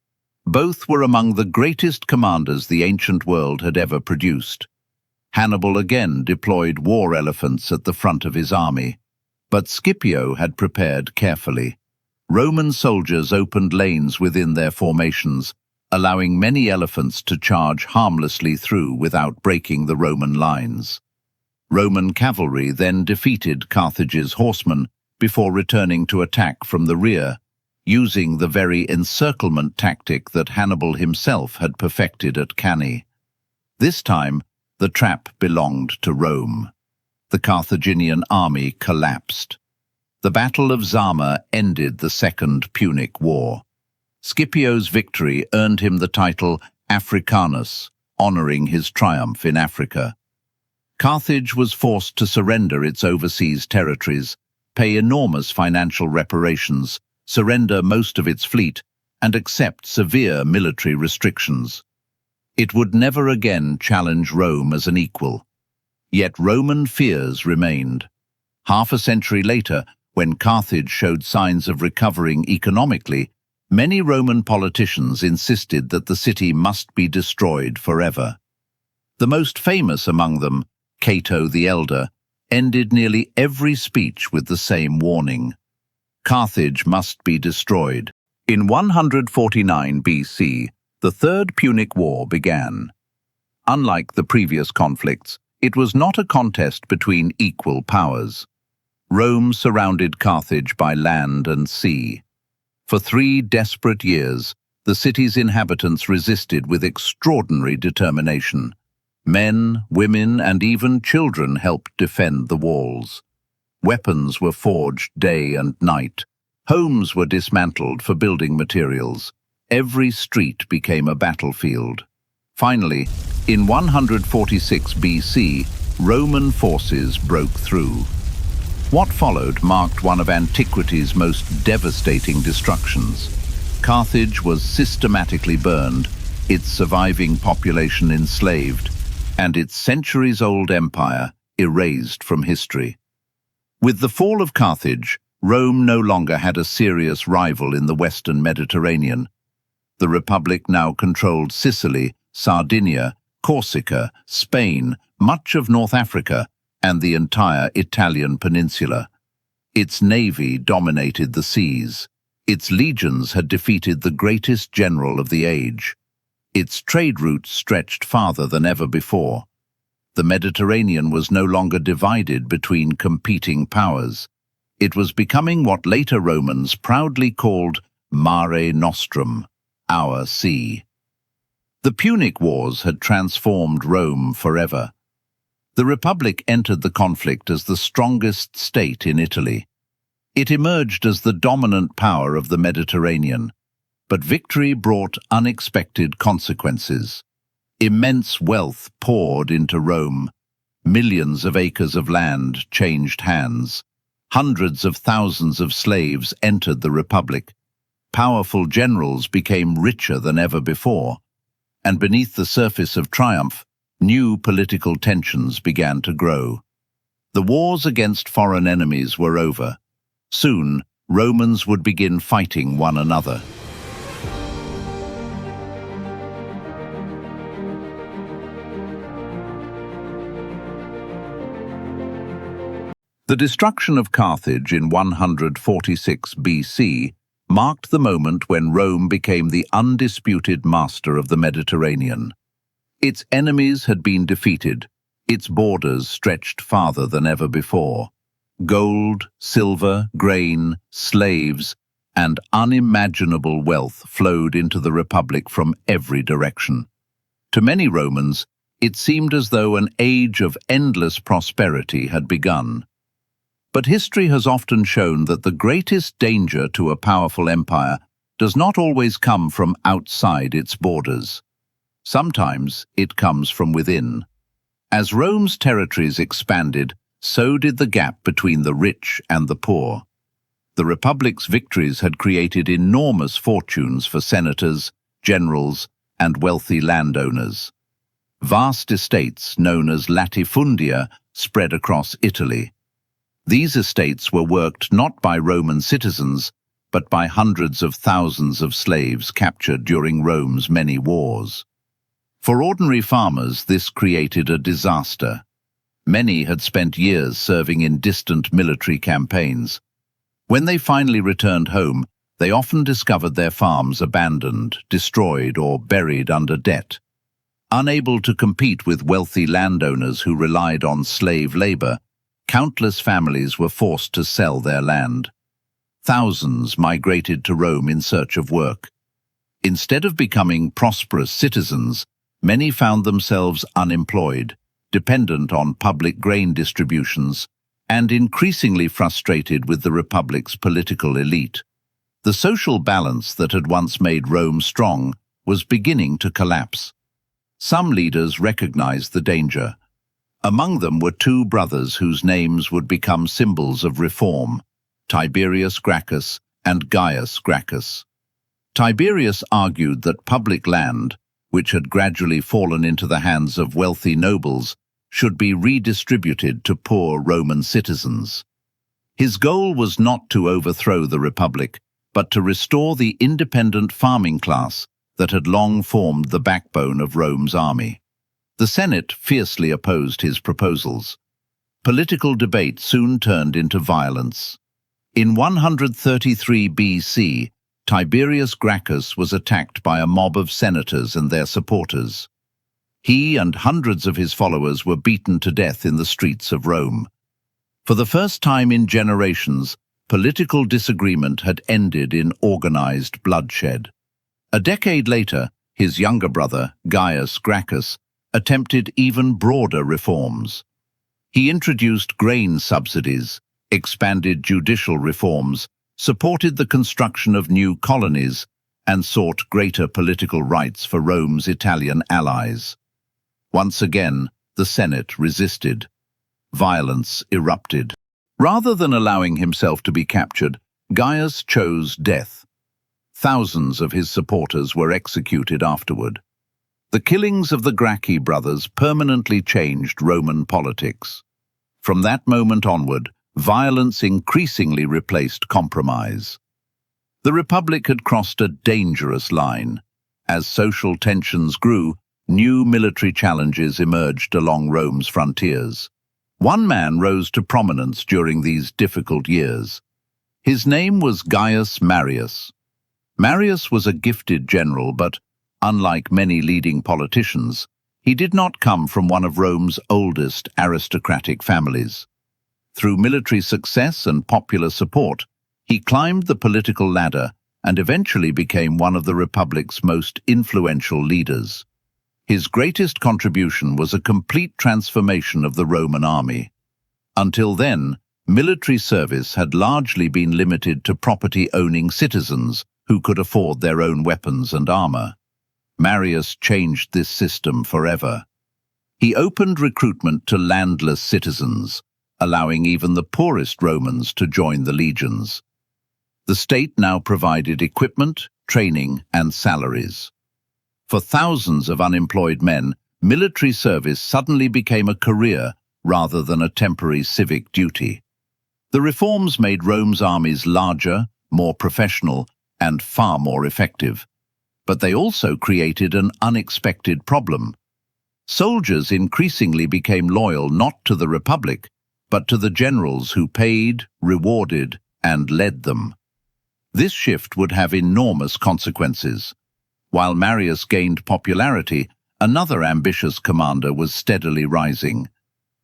Both were among the greatest commanders the ancient world had ever produced. Hannibal again deployed war elephants at the front of his army, but Scipio had prepared carefully. Roman soldiers opened lanes within their formations, allowing many elephants to charge harmlessly through without breaking the Roman lines. Roman cavalry then defeated Carthage's horsemen before returning to attack from the rear, using the very encirclement tactic that Hannibal himself had perfected at Cannae. This time, the trap belonged to Rome. The Carthaginian army collapsed. The Battle of Zama ended the Second Punic War. Scipio's victory earned him the title Africanus, honoring his triumph in Africa. Carthage was forced to surrender its overseas territories, pay enormous financial reparations, surrender most of its fleet, and accept severe military restrictions. It would never again challenge Rome as an equal. Yet Roman fears remained. Half a century later, when Carthage showed signs of recovering economically, many Roman politicians insisted that the city must be destroyed forever. The most famous among them, Cato the Elder, ended nearly every speech with the same warning: Carthage must be destroyed. In 149 BC, the Third Punic War began. Unlike the previous conflicts, it was not a contest between equal powers. Rome surrounded Carthage by land and sea. For 3 desperate years, the city's inhabitants resisted with extraordinary determination. Men, women, and even children helped defend the walls. Weapons were forged day and night. Homes were dismantled for building materials. Every street became a battlefield. Finally, in 146 BC, Roman forces broke through. What followed marked one of antiquity's most devastating destructions. Carthage was systematically burned, its surviving population enslaved, and its centuries-old empire erased from history. With the fall of Carthage, Rome no longer had a serious rival in the Western Mediterranean. The Republic now controlled Sicily, Sardinia, Corsica, Spain, much of North Africa, and the entire Italian Peninsula. Its navy dominated the seas. Its legions had defeated the greatest general of the age. Its trade routes stretched farther than ever before. The Mediterranean was no longer divided between competing powers. It was becoming what later Romans proudly called Mare Nostrum, our sea. The Punic Wars had transformed Rome forever. The Republic entered the conflict as the strongest state in Italy. It emerged as the dominant power of the Mediterranean, but victory brought unexpected consequences. Immense wealth poured into Rome. Millions of acres of land changed hands. Hundreds of thousands of slaves entered the Republic. Powerful generals became richer than ever before, and beneath the surface of triumph, new political tensions began to grow. The wars against foreign enemies were over. Soon, Romans would begin fighting one another. The destruction of Carthage in 146 BC marked the moment when Rome became the undisputed master of the Mediterranean. Its enemies had been defeated. Its borders stretched farther than ever before. Gold, silver, grain, slaves, and unimaginable wealth flowed into the Republic from every direction. To many Romans, it seemed as though an age of endless prosperity had begun. But history has often shown that the greatest danger to a powerful empire does not always come from outside its borders. Sometimes it comes from within. As Rome's territories expanded, so did the gap between the rich and the poor. The Republic's victories had created enormous fortunes for senators, generals, and wealthy landowners. Vast estates, known as latifundia, spread across Italy. These estates were worked not by Roman citizens, but by hundreds of thousands of slaves captured during Rome's many wars. For ordinary farmers, this created a disaster. Many had spent years serving in distant military campaigns. When they finally returned home, they often discovered their farms abandoned, destroyed, or buried under debt. Unable to compete with wealthy landowners who relied on slave labor, countless families were forced to sell their land. Thousands migrated to Rome in search of work. Instead of becoming prosperous citizens, many found themselves unemployed, dependent on public grain distributions, and increasingly frustrated with the Republic's political elite. The social balance that had once made Rome strong was beginning to collapse. Some leaders recognized the danger. Among them were two brothers whose names would become symbols of reform, Tiberius Gracchus and Gaius Gracchus. Tiberius argued that public land, which had gradually fallen into the hands of wealthy nobles, should be redistributed to poor Roman citizens. His goal was not to overthrow the Republic, but to restore the independent farming class that had long formed the backbone of Rome's army. The Senate fiercely opposed his proposals. Political debate soon turned into violence. In 133 BC, Tiberius Gracchus was attacked by a mob of senators and their supporters. He and hundreds of his followers were beaten to death in the streets of Rome. For the first time in generations, political disagreement had ended in organized bloodshed. A decade later, his younger brother, Gaius Gracchus, attempted even broader reforms. He introduced grain subsidies, expanded judicial reforms, supported the construction of new colonies, and sought greater political rights for Rome's Italian allies. Once again, the Senate resisted. Violence erupted. Rather than allowing himself to be captured, Gaius chose death. Thousands of his supporters were executed afterward. The killings of the Gracchi brothers permanently changed Roman politics. From that moment onward, violence increasingly replaced compromise. The Republic had crossed a dangerous line. As social tensions grew, new military challenges emerged along Rome's frontiers. One man rose to prominence during these difficult years. His name was Gaius Marius. Marius was a gifted general, but, unlike many leading politicians, he did not come from one of Rome's oldest aristocratic families. Through military success and popular support, he climbed the political ladder and eventually became one of the Republic's most influential leaders. His greatest contribution was a complete transformation of the Roman army. Until then, military service had largely been limited to property-owning citizens who could afford their own weapons and armor. Marius changed this system forever. He opened recruitment to landless citizens, allowing even the poorest Romans to join the legions. The state now provided equipment, training, and salaries. For thousands of unemployed men, military service suddenly became a career rather than a temporary civic duty. The reforms made Rome's armies larger, more professional, and far more effective. But they also created an unexpected problem. Soldiers increasingly became loyal not to the Republic, but to the generals who paid, rewarded, and led them. This shift would have enormous consequences. While Marius gained popularity, another ambitious commander was steadily rising.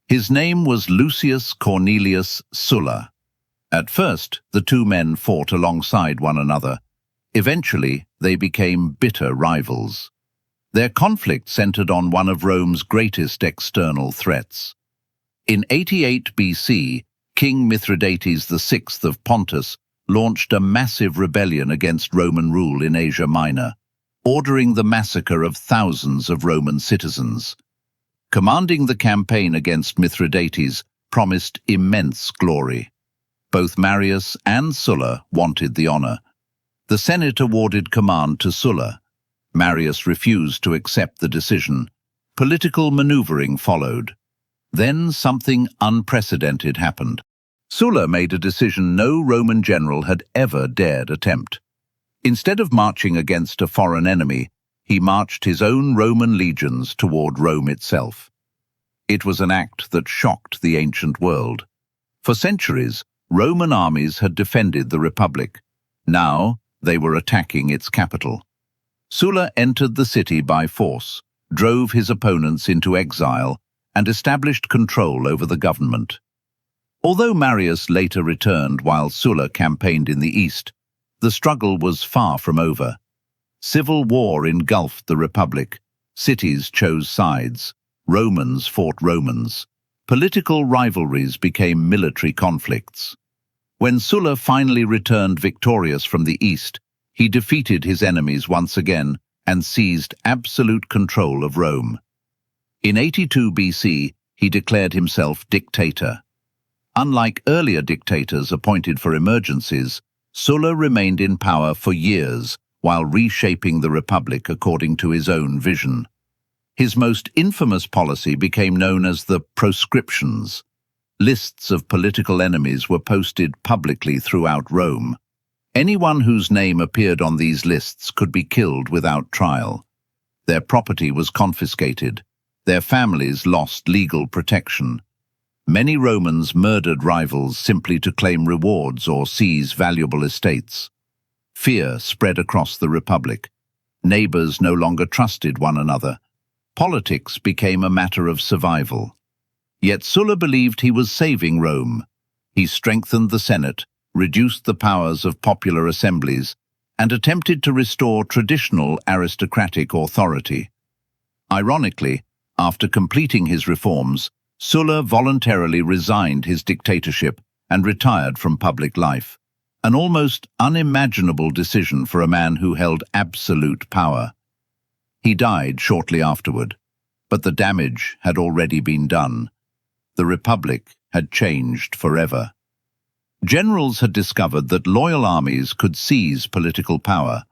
His name was Lucius Cornelius Sulla. At first, the two men fought alongside one another. Eventually, they became bitter rivals. Their conflict centered on one of Rome's greatest external threats. In 88 BC, King Mithridates VI of Pontus launched a massive rebellion against Roman rule in Asia Minor, ordering the massacre of thousands of Roman citizens. Commanding the campaign against Mithridates promised immense glory. Both Marius and Sulla wanted the honor. The Senate awarded command to Sulla. Marius refused to accept the decision. Political maneuvering followed. Then something unprecedented happened. Sulla made a decision no Roman general had ever dared attempt. Instead of marching against a foreign enemy, he marched his own Roman legions toward Rome itself. It was an act that shocked the ancient world. For centuries, Roman armies had defended the Republic. Now, they were attacking its capital. Sulla entered the city by force, drove his opponents into exile, and established control over the government. Although Marius later returned while Sulla campaigned in the east, the struggle was far from over. Civil war engulfed the Republic. Cities chose sides. Romans fought Romans. Political rivalries became military conflicts. When Sulla finally returned victorious from the east, he defeated his enemies once again and seized absolute control of Rome. In 82 BC, he declared himself dictator. Unlike earlier dictators appointed for emergencies, Sulla remained in power for years while reshaping the republic according to his own vision. His most infamous policy became known as the proscriptions. Lists of political enemies were posted publicly throughout Rome. Anyone whose name appeared on these lists could be killed without trial. Their property was confiscated. Their families lost legal protection. Many Romans murdered rivals simply to claim rewards or seize valuable estates. Fear spread across the republic. Neighbors no longer trusted one another. Politics became a matter of survival. Yet Sulla believed he was saving Rome. He strengthened the Senate, reduced the powers of popular assemblies, and attempted to restore traditional aristocratic authority. Ironically, after completing his reforms, Sulla voluntarily resigned his dictatorship and retired from public life, an almost unimaginable decision for a man who held absolute power. He died shortly afterward, but the damage had already been done. The Republic had changed forever. Generals had discovered that loyal armies could seize political power.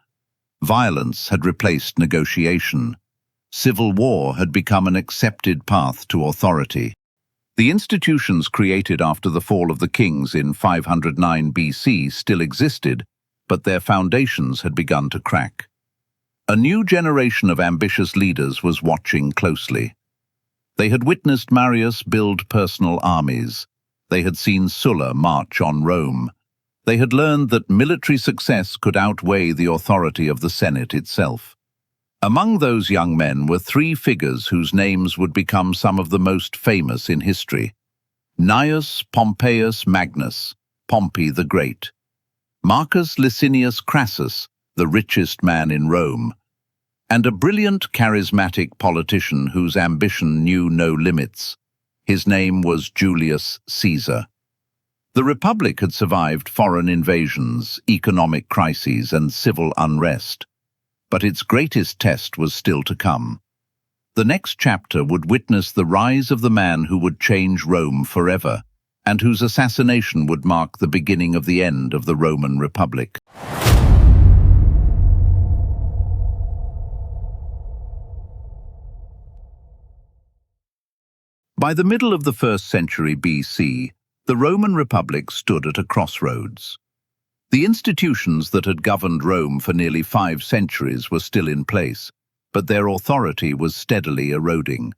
Violence had replaced negotiation. Civil war had become an accepted path to authority. The institutions created after the fall of the kings in 509 BC still existed, but their foundations had begun to crack. A new generation of ambitious leaders was watching closely. They had witnessed Marius build personal armies. They had seen Sulla march on Rome. They had learned that military success could outweigh the authority of the Senate itself. Among those young men were three figures whose names would become some of the most famous in history: Gnaeus Pompeius Magnus, Pompey the Great; Marcus Licinius Crassus, the richest man in Rome; and a brilliant, charismatic politician whose ambition knew no limits. His name was Julius Caesar. The Republic had survived foreign invasions, economic crises, and civil unrest. But its greatest test was still to come. The next chapter would witness the rise of the man who would change Rome forever, and whose assassination would mark the beginning of the end of the Roman Republic. By the middle of the 1st century BC, the Roman Republic stood at a crossroads. The institutions that had governed Rome for nearly 5 centuries were still in place, but their authority was steadily eroding.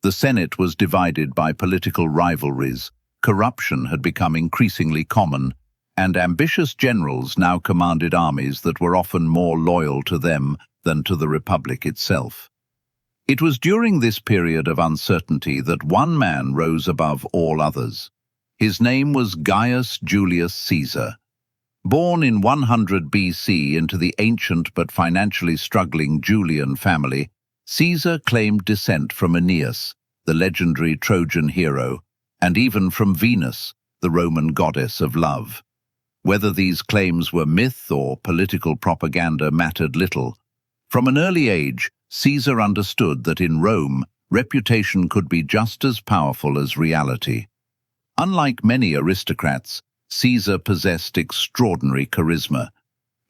The Senate was divided by political rivalries, corruption had become increasingly common, and ambitious generals now commanded armies that were often more loyal to them than to the Republic itself. It was during this period of uncertainty that one man rose above all others. His name was Gaius Julius Caesar. Born in 100 BC into the ancient but financially struggling Julian family, Caesar claimed descent from Aeneas, the legendary Trojan hero, and even from Venus, the Roman goddess of love. Whether these claims were myth or political propaganda mattered little. From an early age, Caesar understood that in Rome, reputation could be just as powerful as reality. Unlike many aristocrats, Caesar possessed extraordinary charisma.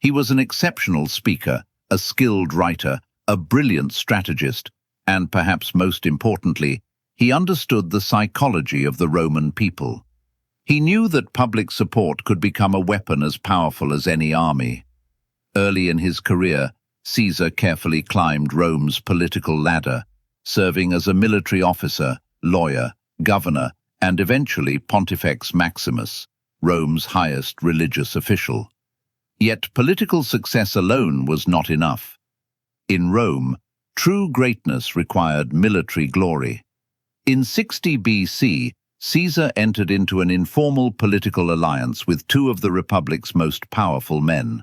He was an exceptional speaker, a skilled writer, a brilliant strategist, and perhaps most importantly, he understood the psychology of the Roman people. He knew that public support could become a weapon as powerful as any army. Early in his career, Caesar carefully climbed Rome's political ladder, serving as a military officer, lawyer, governor, and eventually Pontifex Maximus, Rome's highest religious official. Yet political success alone was not enough. In Rome, true greatness required military glory. In 60 BC, Caesar entered into an informal political alliance with two of the Republic's most powerful men.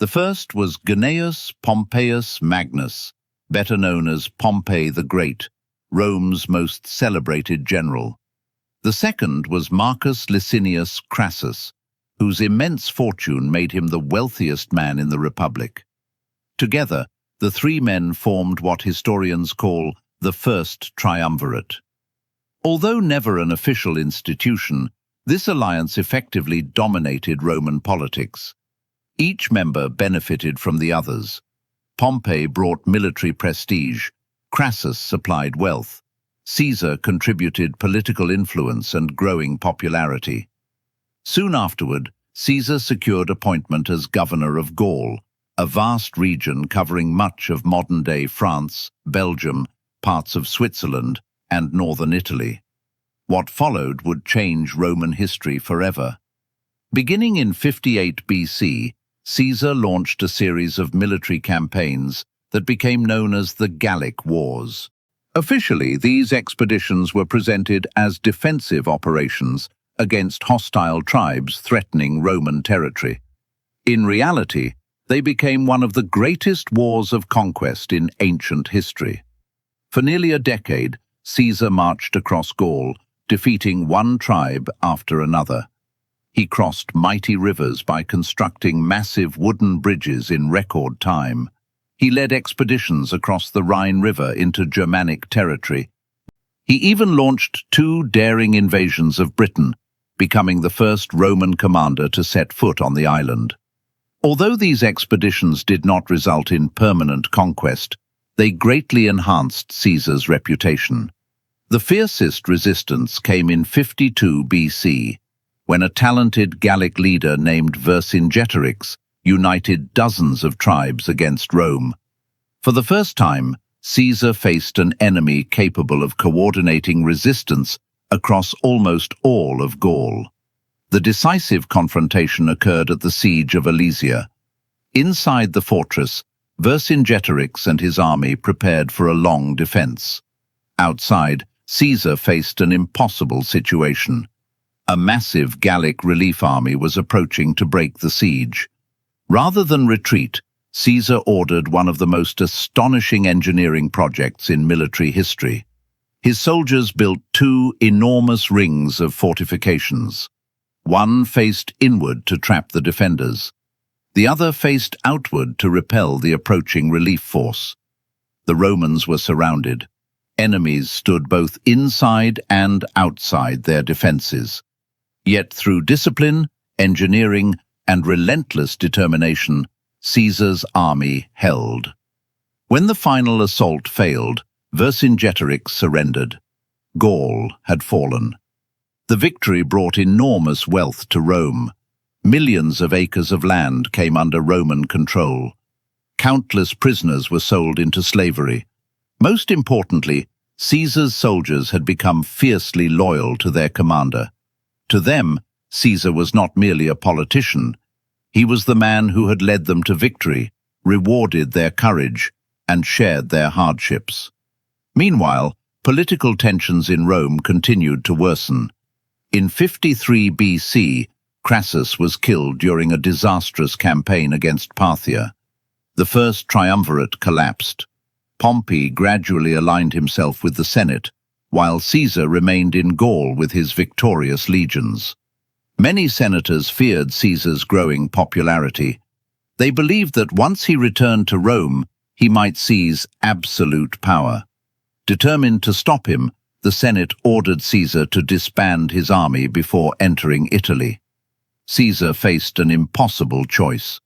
The first was Gnaeus Pompeius Magnus, better known as Pompey the Great, Rome's most celebrated general. The second was Marcus Licinius Crassus, whose immense fortune made him the wealthiest man in the Republic. Together, the three men formed what historians call the First Triumvirate. Although never an official institution, this alliance effectively dominated Roman politics. Each member benefited from the others. Pompey brought military prestige, Crassus supplied wealth, Caesar contributed political influence and growing popularity. Soon afterward, Caesar secured appointment as governor of Gaul, a vast region covering much of modern-day France, Belgium, parts of Switzerland, and northern Italy. What followed would change Roman history forever. Beginning in 58 BC, Caesar launched a series of military campaigns that became known as the Gallic Wars. Officially, these expeditions were presented as defensive operations against hostile tribes threatening Roman territory. In reality, they became one of the greatest wars of conquest in ancient history. For nearly a decade, Caesar marched across Gaul, defeating one tribe after another. He crossed mighty rivers by constructing massive wooden bridges in record time. He led expeditions across the Rhine River into Germanic territory. He even launched 2 daring invasions of Britain, becoming the first Roman commander to set foot on the island. Although these expeditions did not result in permanent conquest, they greatly enhanced Caesar's reputation. The fiercest resistance came in 52 BC, when a talented Gallic leader named Vercingetorix united dozens of tribes against Rome. For the first time, Caesar faced an enemy capable of coordinating resistance across almost all of Gaul. The decisive confrontation occurred at the siege of Alesia. Inside the fortress, Vercingetorix and his army prepared for a long defense. Outside, Caesar faced an impossible situation. A massive Gallic relief army was approaching to break the siege. Rather than retreat, Caesar ordered one of the most astonishing engineering projects in military history. His soldiers built 2 enormous rings of fortifications. One faced inward to trap the defenders. The other faced outward to repel the approaching relief force. The Romans were surrounded. Enemies stood both inside and outside their defenses. Yet through discipline, engineering, and relentless determination, Caesar's army held. When the final assault failed, Vercingetorix surrendered. Gaul had fallen. The victory brought enormous wealth to Rome. Millions of acres of land came under Roman control. Countless prisoners were sold into slavery. Most importantly, Caesar's soldiers had become fiercely loyal to their commander. To them, Caesar was not merely a politician. He was the man who had led them to victory, rewarded their courage, and shared their hardships. Meanwhile, political tensions in Rome continued to worsen. In 53 BC, Crassus was killed during a disastrous campaign against Parthia. The first triumvirate collapsed. Pompey gradually aligned himself with the Senate, while Caesar remained in Gaul with his victorious legions. Many senators feared Caesar's growing popularity. They believed that once he returned to Rome, he might seize absolute power. Determined to stop him, the Senate ordered Caesar to disband his army before entering Italy. Caesar faced an impossible choice.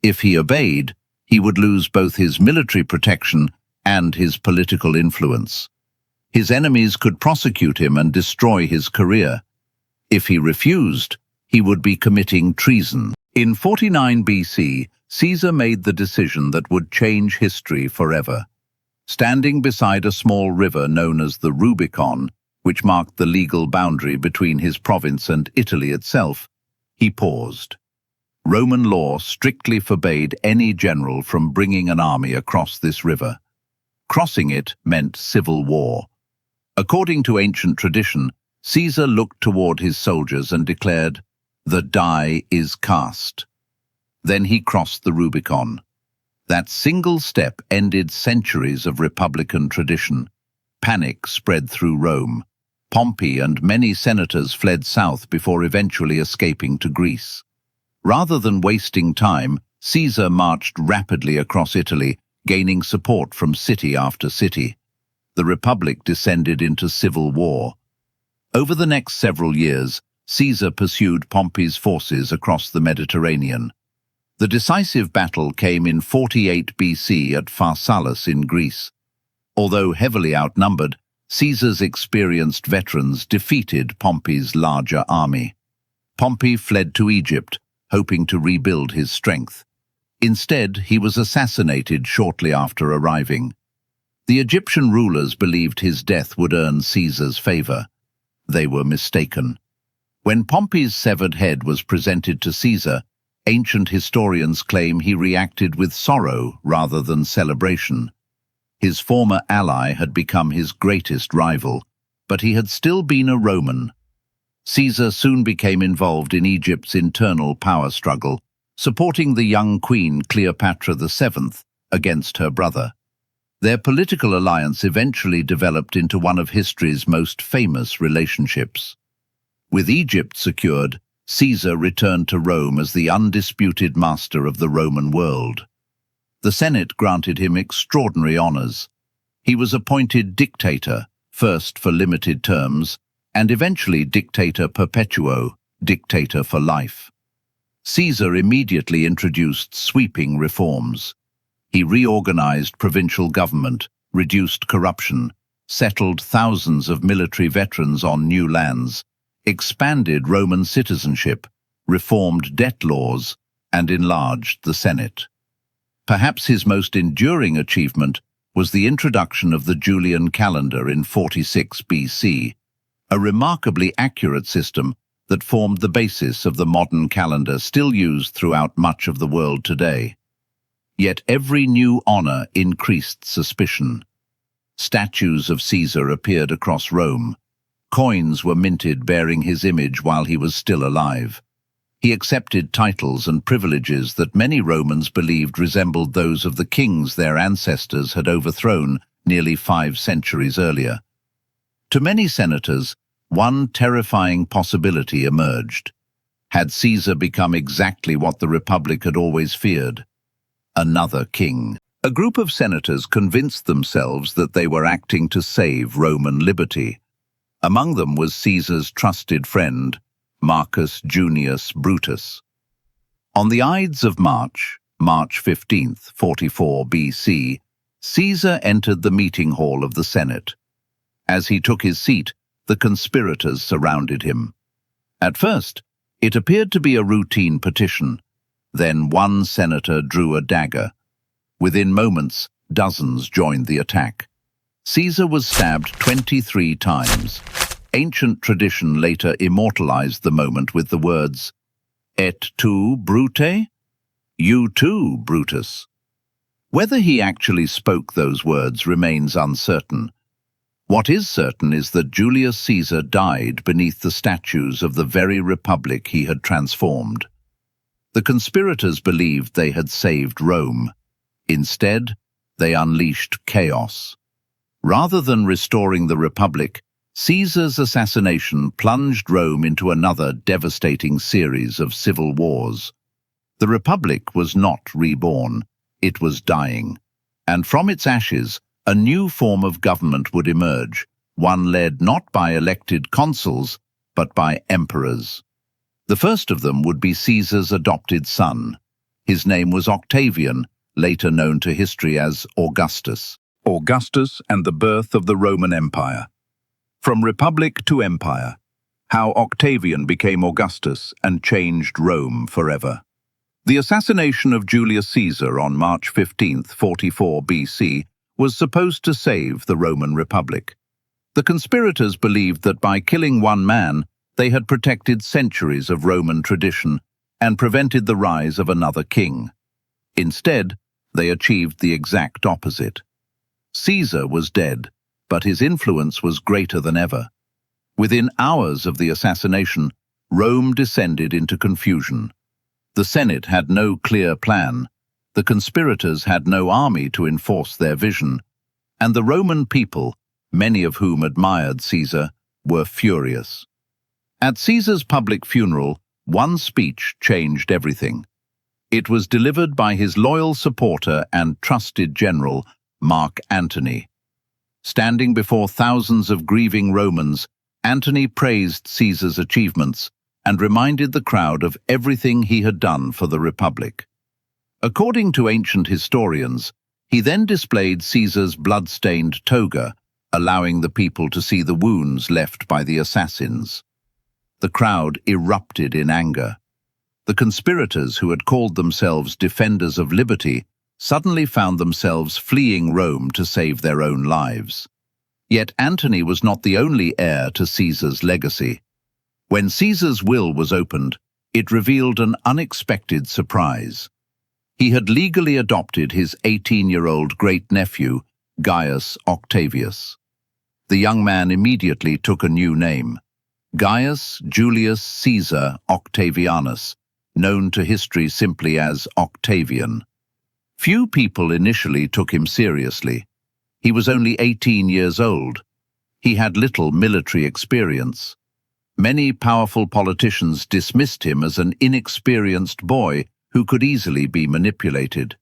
If he obeyed, he would lose both his military protection and his political influence. His enemies could prosecute him and destroy his career. If he refused, he would be committing treason. In 49 BC, Caesar made the decision that would change history forever. Standing beside a small river known as the Rubicon, which marked the legal boundary between his province and Italy itself, he paused. Roman law strictly forbade any general from bringing an army across this river. Crossing it meant civil war. According to ancient tradition, Caesar looked toward his soldiers and declared, "The die is cast." Then he crossed the Rubicon. That single step ended centuries of republican tradition. Panic spread through Rome. Pompey and many senators fled south before eventually escaping to Greece. Rather than wasting time, Caesar marched rapidly across Italy, gaining support from city after city. The Republic descended into civil war. Over the next several years, Caesar pursued Pompey's forces across the Mediterranean. The decisive battle came in 48 BC at Pharsalus in Greece. Although heavily outnumbered, Caesar's experienced veterans defeated Pompey's larger army. Pompey fled to Egypt, hoping to rebuild his strength. Instead, he was assassinated shortly after arriving. The Egyptian rulers believed his death would earn Caesar's favor. They were mistaken. When Pompey's severed head was presented to Caesar, ancient historians claim he reacted with sorrow rather than celebration. His former ally had become his greatest rival, but he had still been a Roman. Caesar soon became involved in Egypt's internal power struggle, supporting the young queen Cleopatra VII against her brother. Their political alliance eventually developed into one of history's most famous relationships. With Egypt secured, Caesar returned to Rome as the undisputed master of the Roman world. The Senate granted him extraordinary honors. He was appointed dictator, first for limited terms, and eventually dictator perpetuo, dictator for life. Caesar immediately introduced sweeping reforms. He reorganized provincial government, reduced corruption, settled thousands of military veterans on new lands, expanded Roman citizenship, reformed debt laws, and enlarged the Senate. Perhaps his most enduring achievement was the introduction of the Julian calendar in 46 BC, a remarkably accurate system that formed the basis of the modern calendar still used throughout much of the world today. Yet every new honor increased suspicion. Statues of Caesar appeared across Rome. Coins were minted bearing his image while he was still alive. He accepted titles and privileges that many Romans believed resembled those of the kings their ancestors had overthrown nearly 5 centuries earlier. To many senators, one terrifying possibility emerged. Had Caesar become exactly what the Republic had always feared? Another king. A group of senators convinced themselves that they were acting to save Roman liberty. Among them was Caesar's trusted friend, Marcus Junius Brutus. On the Ides of March 15th, 44 BC, Caesar entered the meeting hall of the Senate. As he took his seat, the conspirators surrounded him. At first, it appeared to be a routine petition. Then one senator drew a dagger. Within moments, dozens joined the attack. Caesar was stabbed 23 times. Ancient tradition later immortalized the moment with the words, "Et tu, Brute?" You too, Brutus. Whether he actually spoke those words remains uncertain. What is certain is that Julius Caesar died beneath the statues of the very republic he had transformed. The conspirators believed they had saved Rome. Instead, they unleashed chaos. Rather than restoring the Republic, Caesar's assassination plunged Rome into another devastating series of civil wars. The Republic was not reborn, it was dying. And from its ashes, a new form of government would emerge, one led not by elected consuls, but by emperors. The first of them would be Caesar's adopted son. His name was Octavian, later known to history as Augustus. Augustus and the birth of the Roman Empire. From republic to empire, how Octavian became Augustus and changed Rome forever. The assassination of Julius Caesar on March 15th, 44 BC, was supposed to save the Roman Republic. The conspirators believed that by killing one man, they had protected centuries of Roman tradition and prevented the rise of another king. Instead, they achieved the exact opposite. Caesar was dead, but his influence was greater than ever. Within hours of the assassination, Rome descended into confusion. The Senate had no clear plan, the conspirators had no army to enforce their vision, and the Roman people, many of whom admired Caesar, were furious. At Caesar's public funeral, one speech changed everything. It was delivered by his loyal supporter and trusted general, Mark Antony. Standing before thousands of grieving Romans, Antony praised Caesar's achievements and reminded the crowd of everything he had done for the Republic. According to ancient historians, he then displayed Caesar's blood-stained toga, allowing the people to see the wounds left by the assassins. The crowd erupted in anger. The conspirators, who had called themselves defenders of liberty, suddenly found themselves fleeing Rome to save their own lives. Yet Antony was not the only heir to Caesar's legacy. When Caesar's will was opened, it revealed an unexpected surprise. He had legally adopted his 18-year-old great-nephew, Gaius Octavius. The young man immediately took a new name, Gaius Julius Caesar Octavianus, known to history simply as Octavian. Few people initially took him seriously. He was only 18 years old. He had little military experience. Many powerful politicians dismissed him as an inexperienced boy who could easily be manipulated.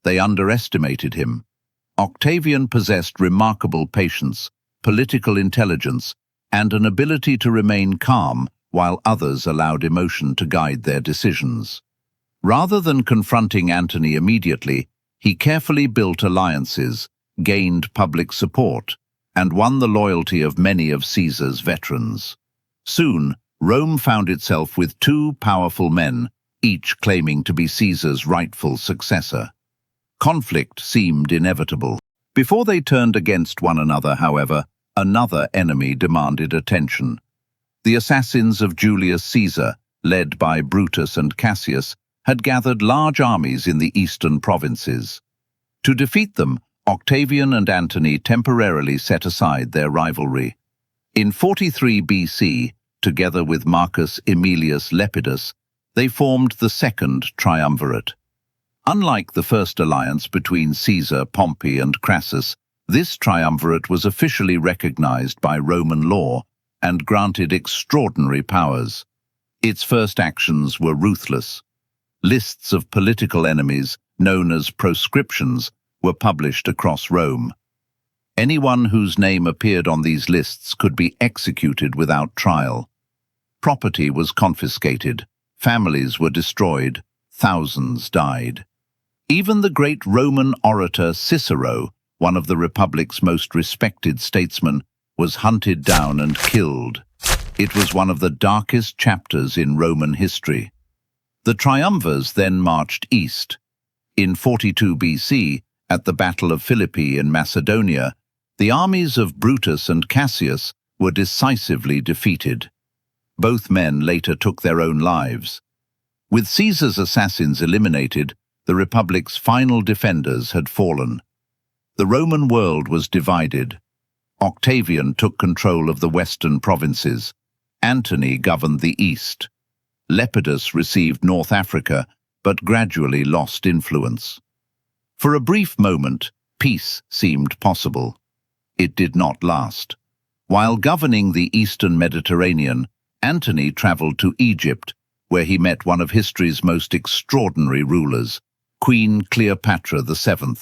They underestimated him. Octavian possessed remarkable patience, political intelligence, and an ability to remain calm while others allowed emotion to guide their decisions. Rather than confronting Antony immediately, he carefully built alliances, gained public support, and won the loyalty of many of Caesar's veterans. Soon, Rome found itself with two powerful men, each claiming to be Caesar's rightful successor. Conflict seemed inevitable. Before they turned against one another, however, another enemy demanded attention. The assassins of Julius Caesar, led by Brutus and Cassius, had gathered large armies in the eastern provinces. To defeat them, Octavian and Antony temporarily set aside their rivalry. In 43 BC, together with Marcus Aemilius Lepidus, they formed the Second Triumvirate. Unlike the first alliance between Caesar, Pompey, and Crassus, this triumvirate was officially recognized by Roman law and granted extraordinary powers. Its first actions were ruthless. Lists of political enemies, known as proscriptions, were published across Rome. Anyone whose name appeared on these lists could be executed without trial. Property was confiscated, families were destroyed, thousands died. Even the great Roman orator Cicero, one of the Republic's most respected statesmen, was hunted down and killed. It was one of the darkest chapters in Roman history. The triumvirs then marched east. In 42 BC, at the Battle of Philippi in Macedonia, the armies of Brutus and Cassius were decisively defeated. Both men later took their own lives. With Caesar's assassins eliminated, the Republic's final defenders had fallen. The Roman world was divided. Octavian took control of the western provinces. Antony governed the east. Lepidus received North Africa, but gradually lost influence. For a brief moment, peace seemed possible. It did not last. While governing the eastern Mediterranean, Antony traveled to Egypt, where he met one of history's most extraordinary rulers, Queen Cleopatra VII.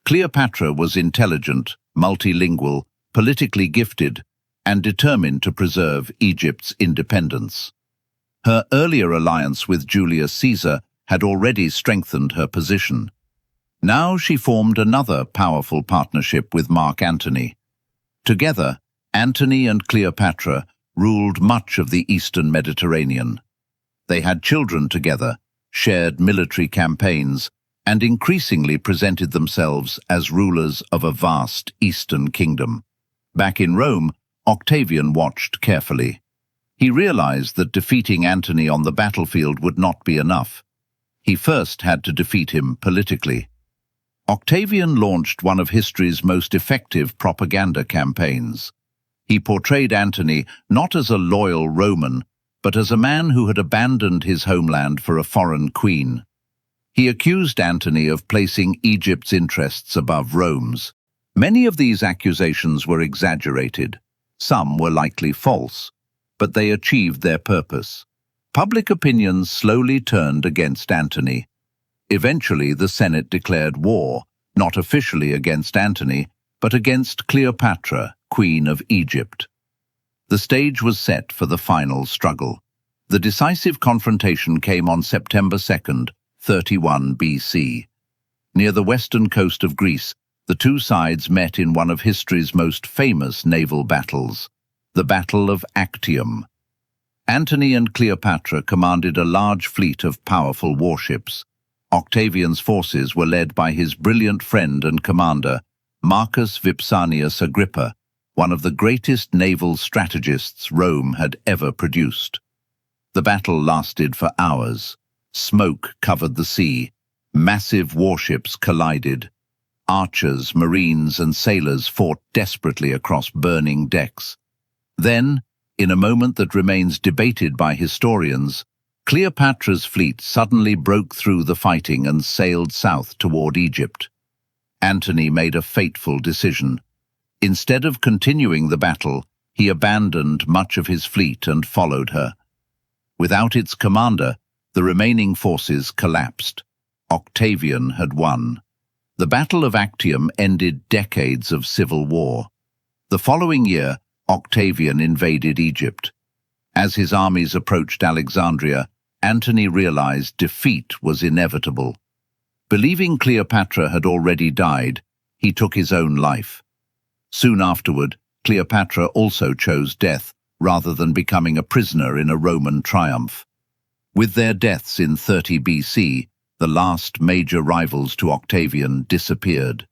Cleopatra was intelligent, multilingual, politically gifted, and determined to preserve Egypt's independence. Her earlier alliance with Julius Caesar had already strengthened her position. Now she formed another powerful partnership with Mark Antony. Together, Antony and Cleopatra ruled much of the eastern Mediterranean. They had children together, shared military campaigns, and increasingly presented themselves as rulers of a vast eastern kingdom. Back in Rome, Octavian watched carefully. He realized that defeating Antony on the battlefield would not be enough. He first had to defeat him politically. Octavian launched one of history's most effective propaganda campaigns. He portrayed Antony not as a loyal Roman, but as a man who had abandoned his homeland for a foreign queen. He accused Antony of placing Egypt's interests above Rome's. Many of these accusations were exaggerated. Some were likely false, but they achieved their purpose. Public opinion slowly turned against Antony. Eventually, the Senate declared war, not officially against Antony, but against Cleopatra, Queen of Egypt. The stage was set for the final struggle. The decisive confrontation came on September 2nd, 31 BC. Near the western coast of Greece, the two sides met in one of history's most famous naval battles, the Battle of Actium. Antony and Cleopatra commanded a large fleet of powerful warships. Octavian's forces were led by his brilliant friend and commander, Marcus Vipsanius Agrippa, one of the greatest naval strategists Rome had ever produced. The battle lasted for hours. Smoke covered the sea. Massive warships collided. Archers, marines, and sailors fought desperately across burning decks. Then, in a moment that remains debated by historians, Cleopatra's fleet suddenly broke through the fighting and sailed south toward Egypt. Antony made a fateful decision. Instead of continuing the battle, he abandoned much of his fleet and followed her. Without its commander, the remaining forces collapsed. Octavian had won. The Battle of Actium ended decades of civil war. The following year, Octavian invaded Egypt. As his armies approached Alexandria, Antony realized defeat was inevitable. Believing Cleopatra had already died, he took his own life. Soon afterward, Cleopatra also chose death rather than becoming a prisoner in a Roman triumph. With their deaths in 30 BC, the last major rivals to Octavian disappeared.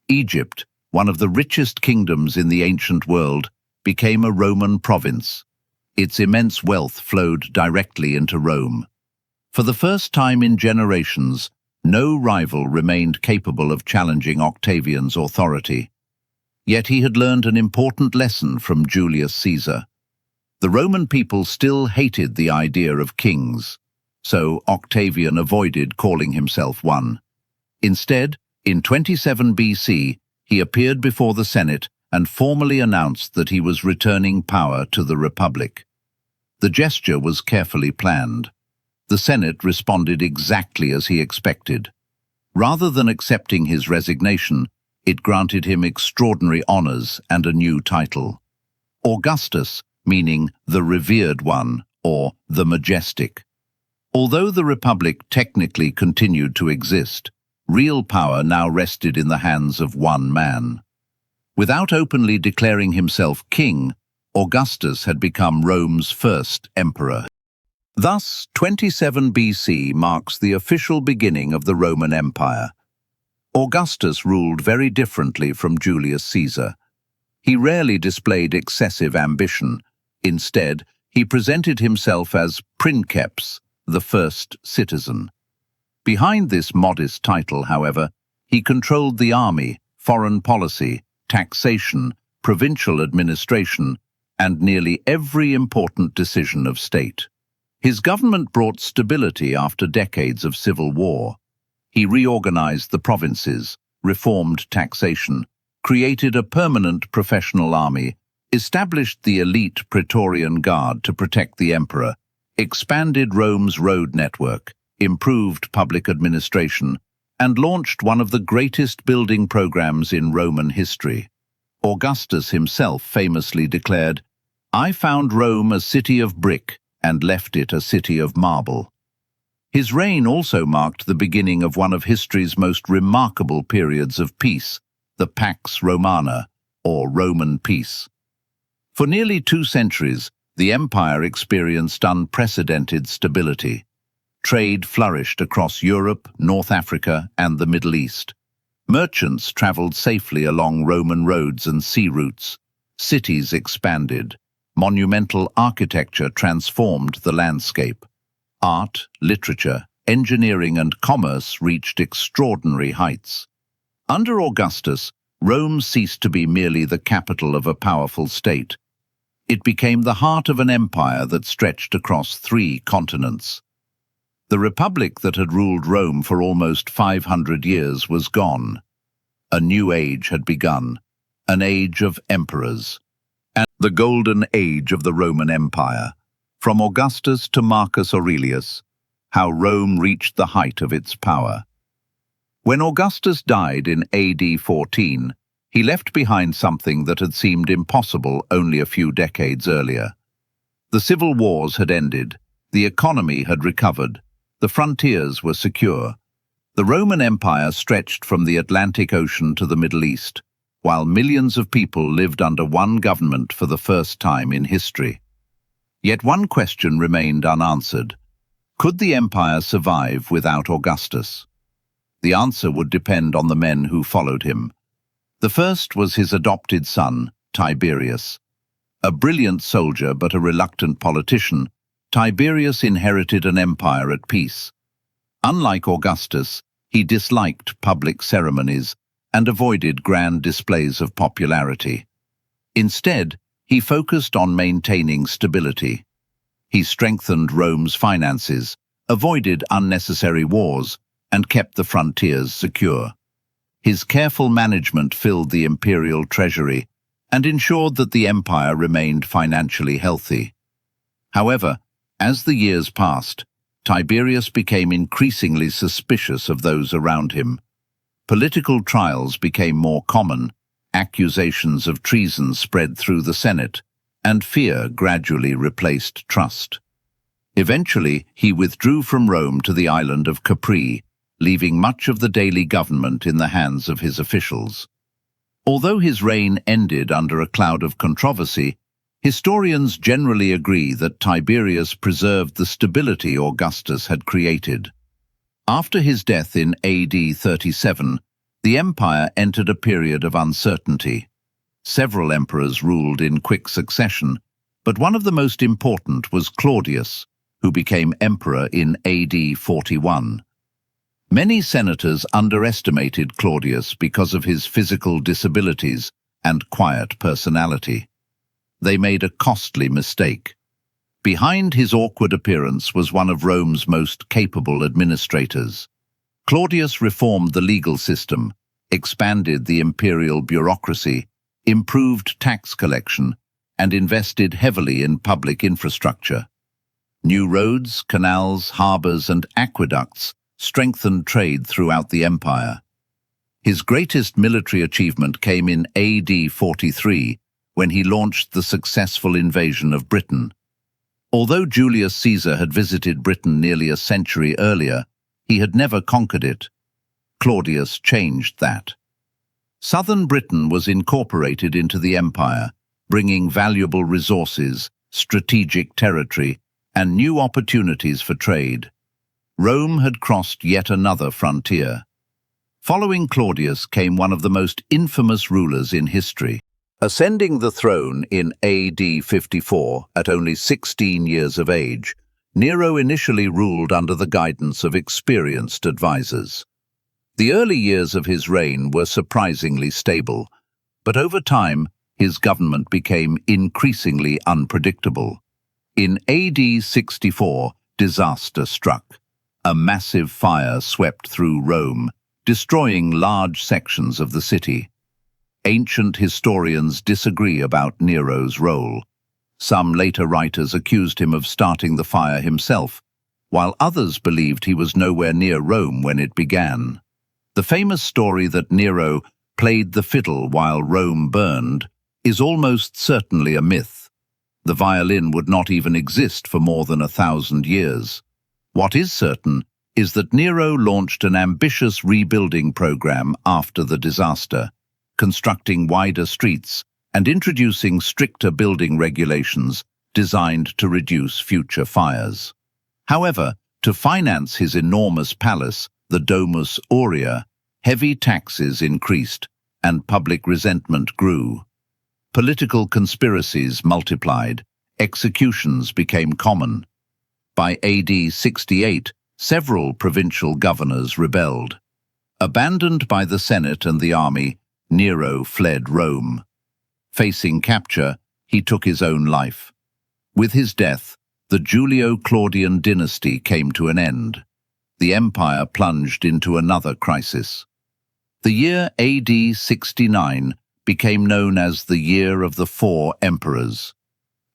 Egypt, one of the richest kingdoms in the ancient world, became a Roman province. Its immense wealth flowed directly into Rome. For the first time in generations, no rival remained capable of challenging Octavian's authority. Yet he had learned an important lesson from Julius Caesar. The Roman people still hated the idea of kings, so Octavian avoided calling himself one. Instead, in 27 BC, he appeared before the Senate and formally announced that he was returning power to the Republic. The gesture was carefully planned. The Senate responded exactly as he expected. Rather than accepting his resignation, it granted him extraordinary honors and a new title. Augustus, meaning the revered one, or the majestic. Although the Republic technically continued to exist, real power now rested in the hands of one man. Without openly declaring himself king, Augustus had become Rome's first emperor. Thus, 27 BC marks the official beginning of the Roman Empire. Augustus ruled very differently from Julius Caesar. He rarely displayed excessive ambition. Instead, he presented himself as princeps, the first citizen. Behind this modest title, however, he controlled the army, foreign policy, taxation, provincial administration, and nearly every important decision of state. His government brought stability after decades of civil war. He reorganized the provinces, reformed taxation, created a permanent professional army, established the elite Praetorian Guard to protect the emperor, expanded Rome's road network, improved public administration, and launched one of the greatest building programs in Roman history. Augustus himself famously declared, "I found Rome a city of brick and left it a city of marble." His reign also marked the beginning of one of history's most remarkable periods of peace, the Pax Romana, or Roman peace. For nearly 2 centuries, the empire experienced unprecedented stability. Trade flourished across Europe, North Africa, and the Middle East. Merchants traveled safely along Roman roads and sea routes. Cities expanded. Monumental architecture transformed the landscape. Art, literature, engineering, and commerce reached extraordinary heights. Under Augustus, Rome ceased to be merely the capital of a powerful state. It became the heart of an empire that stretched across 3 continents. The republic that had ruled Rome for almost 500 years was gone. A new age had begun, an age of emperors. And the golden age of the Roman Empire, from Augustus to Marcus Aurelius, how Rome reached the height of its power. When Augustus died in AD 14, He left behind something that had seemed impossible only a few decades earlier. The civil wars had ended, the economy had recovered, the frontiers were secure. The Roman Empire stretched from the Atlantic Ocean to the Middle East, while millions of people lived under one government for the first time in history. Yet one question remained unanswered. Could the empire survive without Augustus? The answer would depend on the men who followed him. The first was his adopted son, Tiberius. A brilliant soldier but a reluctant politician, Tiberius inherited an empire at peace. Unlike Augustus, he disliked public ceremonies and avoided grand displays of popularity. Instead, he focused on maintaining stability. He strengthened Rome's finances, avoided unnecessary wars, and kept the frontiers secure. His careful management filled the imperial treasury and ensured that the empire remained financially healthy. However, as the years passed, Tiberius became increasingly suspicious of those around him. Political trials became more common, accusations of treason spread through the Senate, and fear gradually replaced trust. Eventually, he withdrew from Rome to the island of Capri, leaving much of the daily government in the hands of his officials. Although his reign ended under a cloud of controversy, historians generally agree that Tiberius preserved the stability Augustus had created. After his death in AD 37, the empire entered a period of uncertainty. Several emperors ruled in quick succession, but one of the most important was Claudius, who became emperor in AD 41. Many senators underestimated Claudius because of his physical disabilities and quiet personality. They made a costly mistake. Behind his awkward appearance was one of Rome's most capable administrators. Claudius reformed the legal system, expanded the imperial bureaucracy, improved tax collection, and invested heavily in public infrastructure. New roads, canals, harbors, and aqueducts strengthened trade throughout the empire. His greatest military achievement came in AD 43, when he launched the successful invasion of Britain. Although Julius Caesar had visited Britain nearly a century earlier, he had never conquered it. Claudius changed that. Southern Britain was incorporated into the empire, bringing valuable resources, strategic territory, and new opportunities for trade. Rome had crossed yet another frontier. Following Claudius came one of the most infamous rulers in history. Ascending the throne in AD 54 at only 16 years of age, Nero initially ruled under the guidance of experienced advisors. The early years of his reign were surprisingly stable, but over time his government became increasingly unpredictable. In AD 64, disaster struck. A massive fire swept through Rome, destroying large sections of the city. Ancient historians disagree about Nero's role. Some later writers accused him of starting the fire himself, while others believed he was nowhere near Rome when it began. The famous story that Nero played the fiddle while Rome burned is almost certainly a myth. The violin would not even exist for more than 1,000 years. What is certain is that Nero launched an ambitious rebuilding program after the disaster, constructing wider streets and introducing stricter building regulations designed to reduce future fires. However, to finance his enormous palace, the Domus Aurea, heavy taxes increased and public resentment grew. Political conspiracies multiplied, executions became common. By AD 68, several provincial governors rebelled. Abandoned by the Senate and the army, Nero fled Rome. Facing capture, he took his own life. With his death, the Julio-Claudian dynasty came to an end. The empire plunged into another crisis. The year AD 69 became known as the Year of the Four Emperors.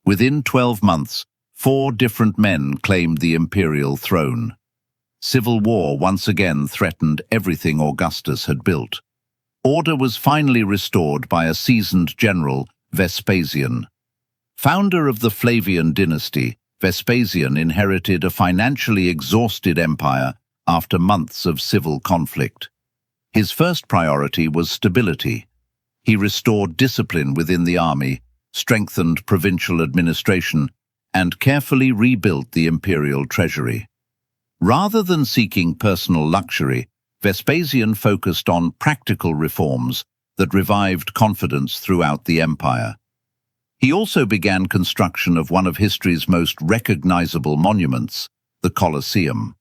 Within 12 months, 4 different men claimed the imperial throne. Civil war once again threatened everything Augustus had built. order was finally restored by a seasoned general, Vespasian. Founder of the Flavian dynasty, Vespasian inherited a financially exhausted empire after months of civil conflict. His first priority was stability. He restored discipline within the army, strengthened provincial administration, and carefully rebuilt the imperial treasury. Rather than seeking personal luxury, Vespasian focused on practical reforms that revived confidence throughout the empire. He also began construction of one of history's most recognizable monuments, the Colosseum.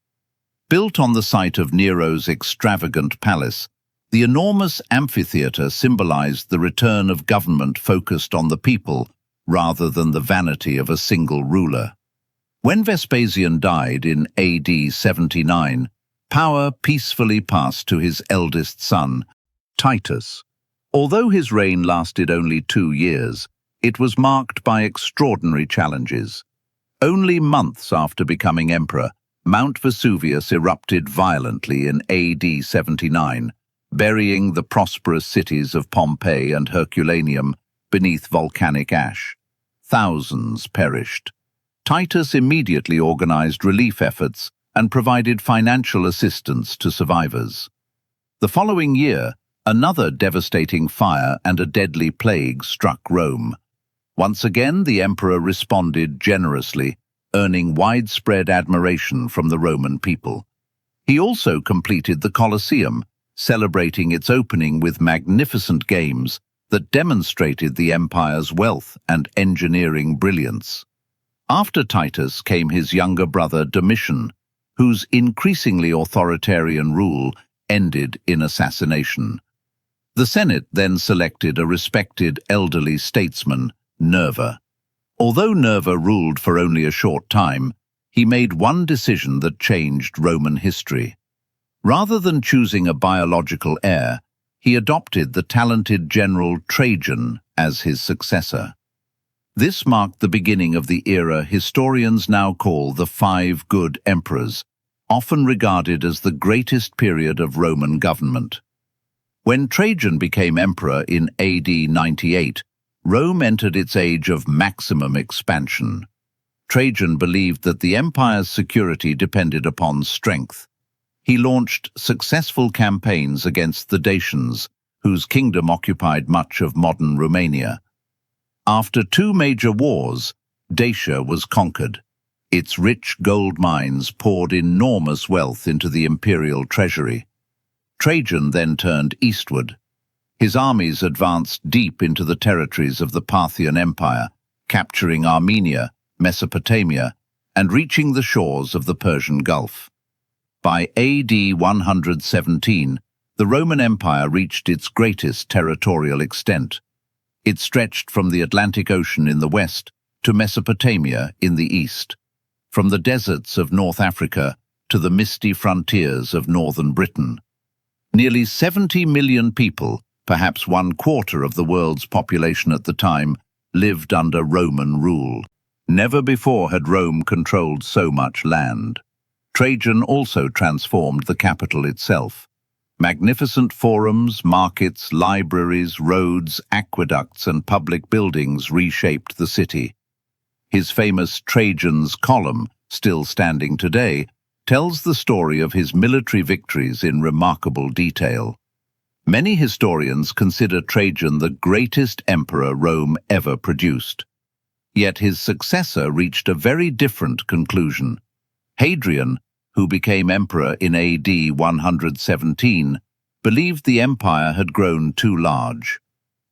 Built on the site of Nero's extravagant palace, the enormous amphitheater symbolized the return of government focused on the people rather than the vanity of a single ruler. When Vespasian died in AD 79, power peacefully passed to his eldest son, Titus. Although his reign lasted only 2 years, it was marked by extraordinary challenges. Only months after becoming emperor, Mount Vesuvius erupted violently in AD 79, burying the prosperous cities of Pompeii and Herculaneum beneath volcanic ash. Thousands perished. Titus immediately organized relief efforts and provided financial assistance to survivors. The following year, another devastating fire and a deadly plague struck Rome. Once again, the emperor responded generously, earning widespread admiration from the Roman people. He also completed the Colosseum, celebrating its opening with magnificent games that demonstrated the empire's wealth and engineering brilliance. After Titus came his younger brother Domitian, whose increasingly authoritarian rule ended in assassination. The Senate then selected a respected elderly statesman, Nerva. Although Nerva ruled for only a short time, he made one decision that changed Roman history. Rather than choosing a biological heir, he adopted the talented general Trajan as his successor. This marked the beginning of the era historians now call the Five Good Emperors, often regarded as the greatest period of Roman government. When Trajan became emperor in AD 98, Rome entered its age of maximum expansion. Trajan believed that the empire's security depended upon strength. He launched successful campaigns against the Dacians, whose kingdom occupied much of modern Romania. After 2 major wars, Dacia was conquered. Its rich gold mines poured enormous wealth into the imperial treasury. Trajan then turned eastward. His armies advanced deep into the territories of the Parthian Empire, capturing Armenia, Mesopotamia, and reaching the shores of the Persian Gulf. By AD 117, the Roman Empire reached its greatest territorial extent. It stretched from the Atlantic Ocean in the west to Mesopotamia in the east, from the deserts of North Africa to the misty frontiers of northern Britain. Nearly 70 million people, perhaps 1/4 of the world's population at the time, lived under Roman rule. Never before had Rome controlled so much land. Trajan also transformed the capital itself. Magnificent forums, markets, libraries, roads, aqueducts, and public buildings reshaped the city. His famous Trajan's Column, still standing today, tells the story of his military victories in remarkable detail. Many historians consider Trajan the greatest emperor Rome ever produced. Yet his successor reached a very different conclusion. Hadrian, who became emperor in AD 117, believed the empire had grown too large.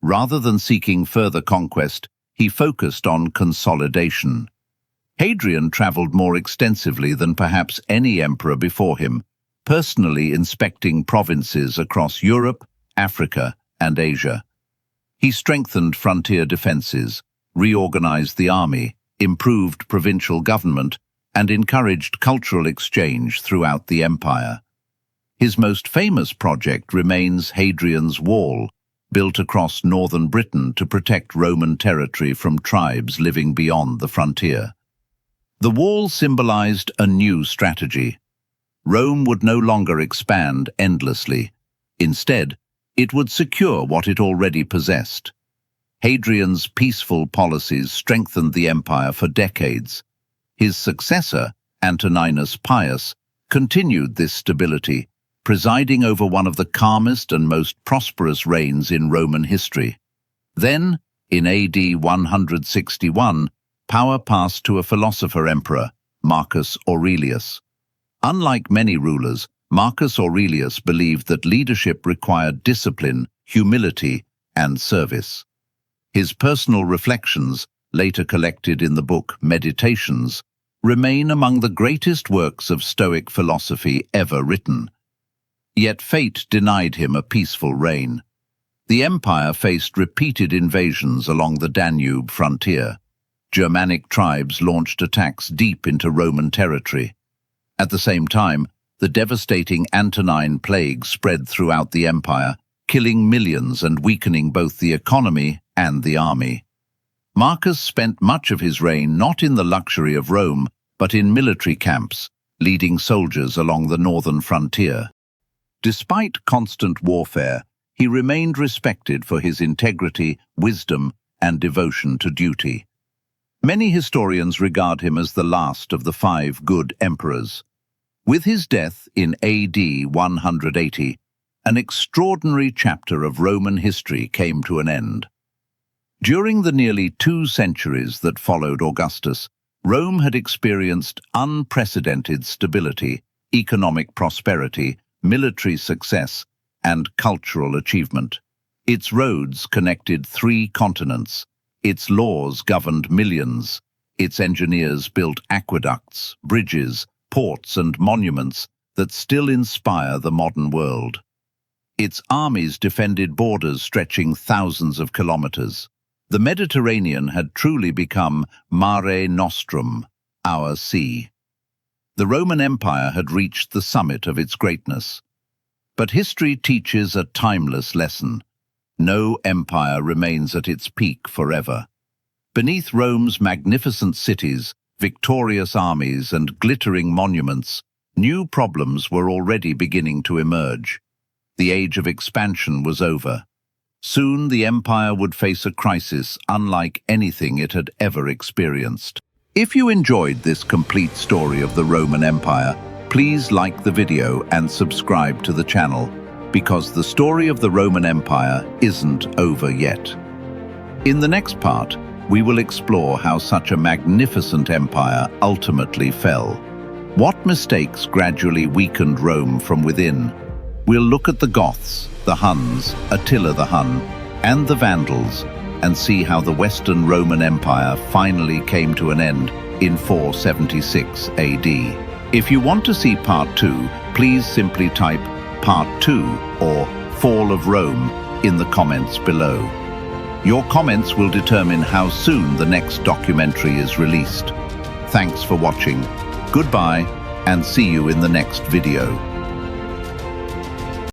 Rather than seeking further conquest, he focused on consolidation. Hadrian traveled more extensively than perhaps any emperor before him, personally inspecting provinces across Europe, Africa, and Asia. He strengthened frontier defenses, reorganized the army, improved provincial government, and encouraged cultural exchange throughout the empire. His most famous project remains Hadrian's Wall, built across northern Britain to protect Roman territory from tribes living beyond the frontier. The wall symbolized a new strategy. Rome would no longer expand endlessly. Instead, It would secure what it already possessed. Hadrian's peaceful policies strengthened the empire for decades. His successor, Antoninus Pius, continued this stability, presiding over one of the calmest and most prosperous reigns in Roman history. Then, in AD 161, power passed to a philosopher-emperor, Marcus Aurelius. Unlike many rulers, Marcus Aurelius believed that leadership required discipline, humility, and service. His personal reflections, later collected in the book Meditations, remain among the greatest works of Stoic philosophy ever written. Yet fate denied him a peaceful reign. The empire faced repeated invasions along the Danube frontier. Germanic tribes launched attacks deep into Roman territory. At the same time, the devastating Antonine Plague spread throughout the empire, killing millions and weakening both the economy and the army. Marcus spent much of his reign not in the luxury of Rome, but in military camps, leading soldiers along the northern frontier. Despite constant warfare, he remained respected for his integrity, wisdom, and devotion to duty. Many historians regard him as the last of the 5 good emperors. With his death in AD 180, an extraordinary chapter of Roman history came to an end. During the nearly 2 centuries that followed Augustus, Rome had experienced unprecedented stability, economic prosperity, military success, and cultural achievement. Its roads connected 3 continents. Its laws governed millions. Its engineers built aqueducts, bridges, ports, and monuments that still inspire the modern world. Its armies defended borders stretching thousands of kilometers. The Mediterranean had truly become Mare Nostrum, our sea. The Roman Empire had reached the summit of its greatness. But history teaches a timeless lesson. No empire remains at its peak forever. Beneath Rome's magnificent cities, victorious armies, and glittering monuments, new problems were already beginning to emerge. The age of expansion was over. Soon the empire would face a crisis unlike anything it had ever experienced. If you enjoyed this complete story of the Roman Empire, please like the video and subscribe to the channel, because the story of the Roman Empire isn't over yet. In the next part, we will explore how such a magnificent empire ultimately fell. What mistakes gradually weakened Rome from within? We'll look at the Goths, the Huns, Attila the Hun, and the Vandals, and see how the Western Roman Empire finally came to an end in 476 AD. If you want to see Part 2, please simply type Part 2 or Fall of Rome in the comments below. Your comments will determine how soon the next documentary is released. Thanks for watching. Goodbye, and see you in the next video.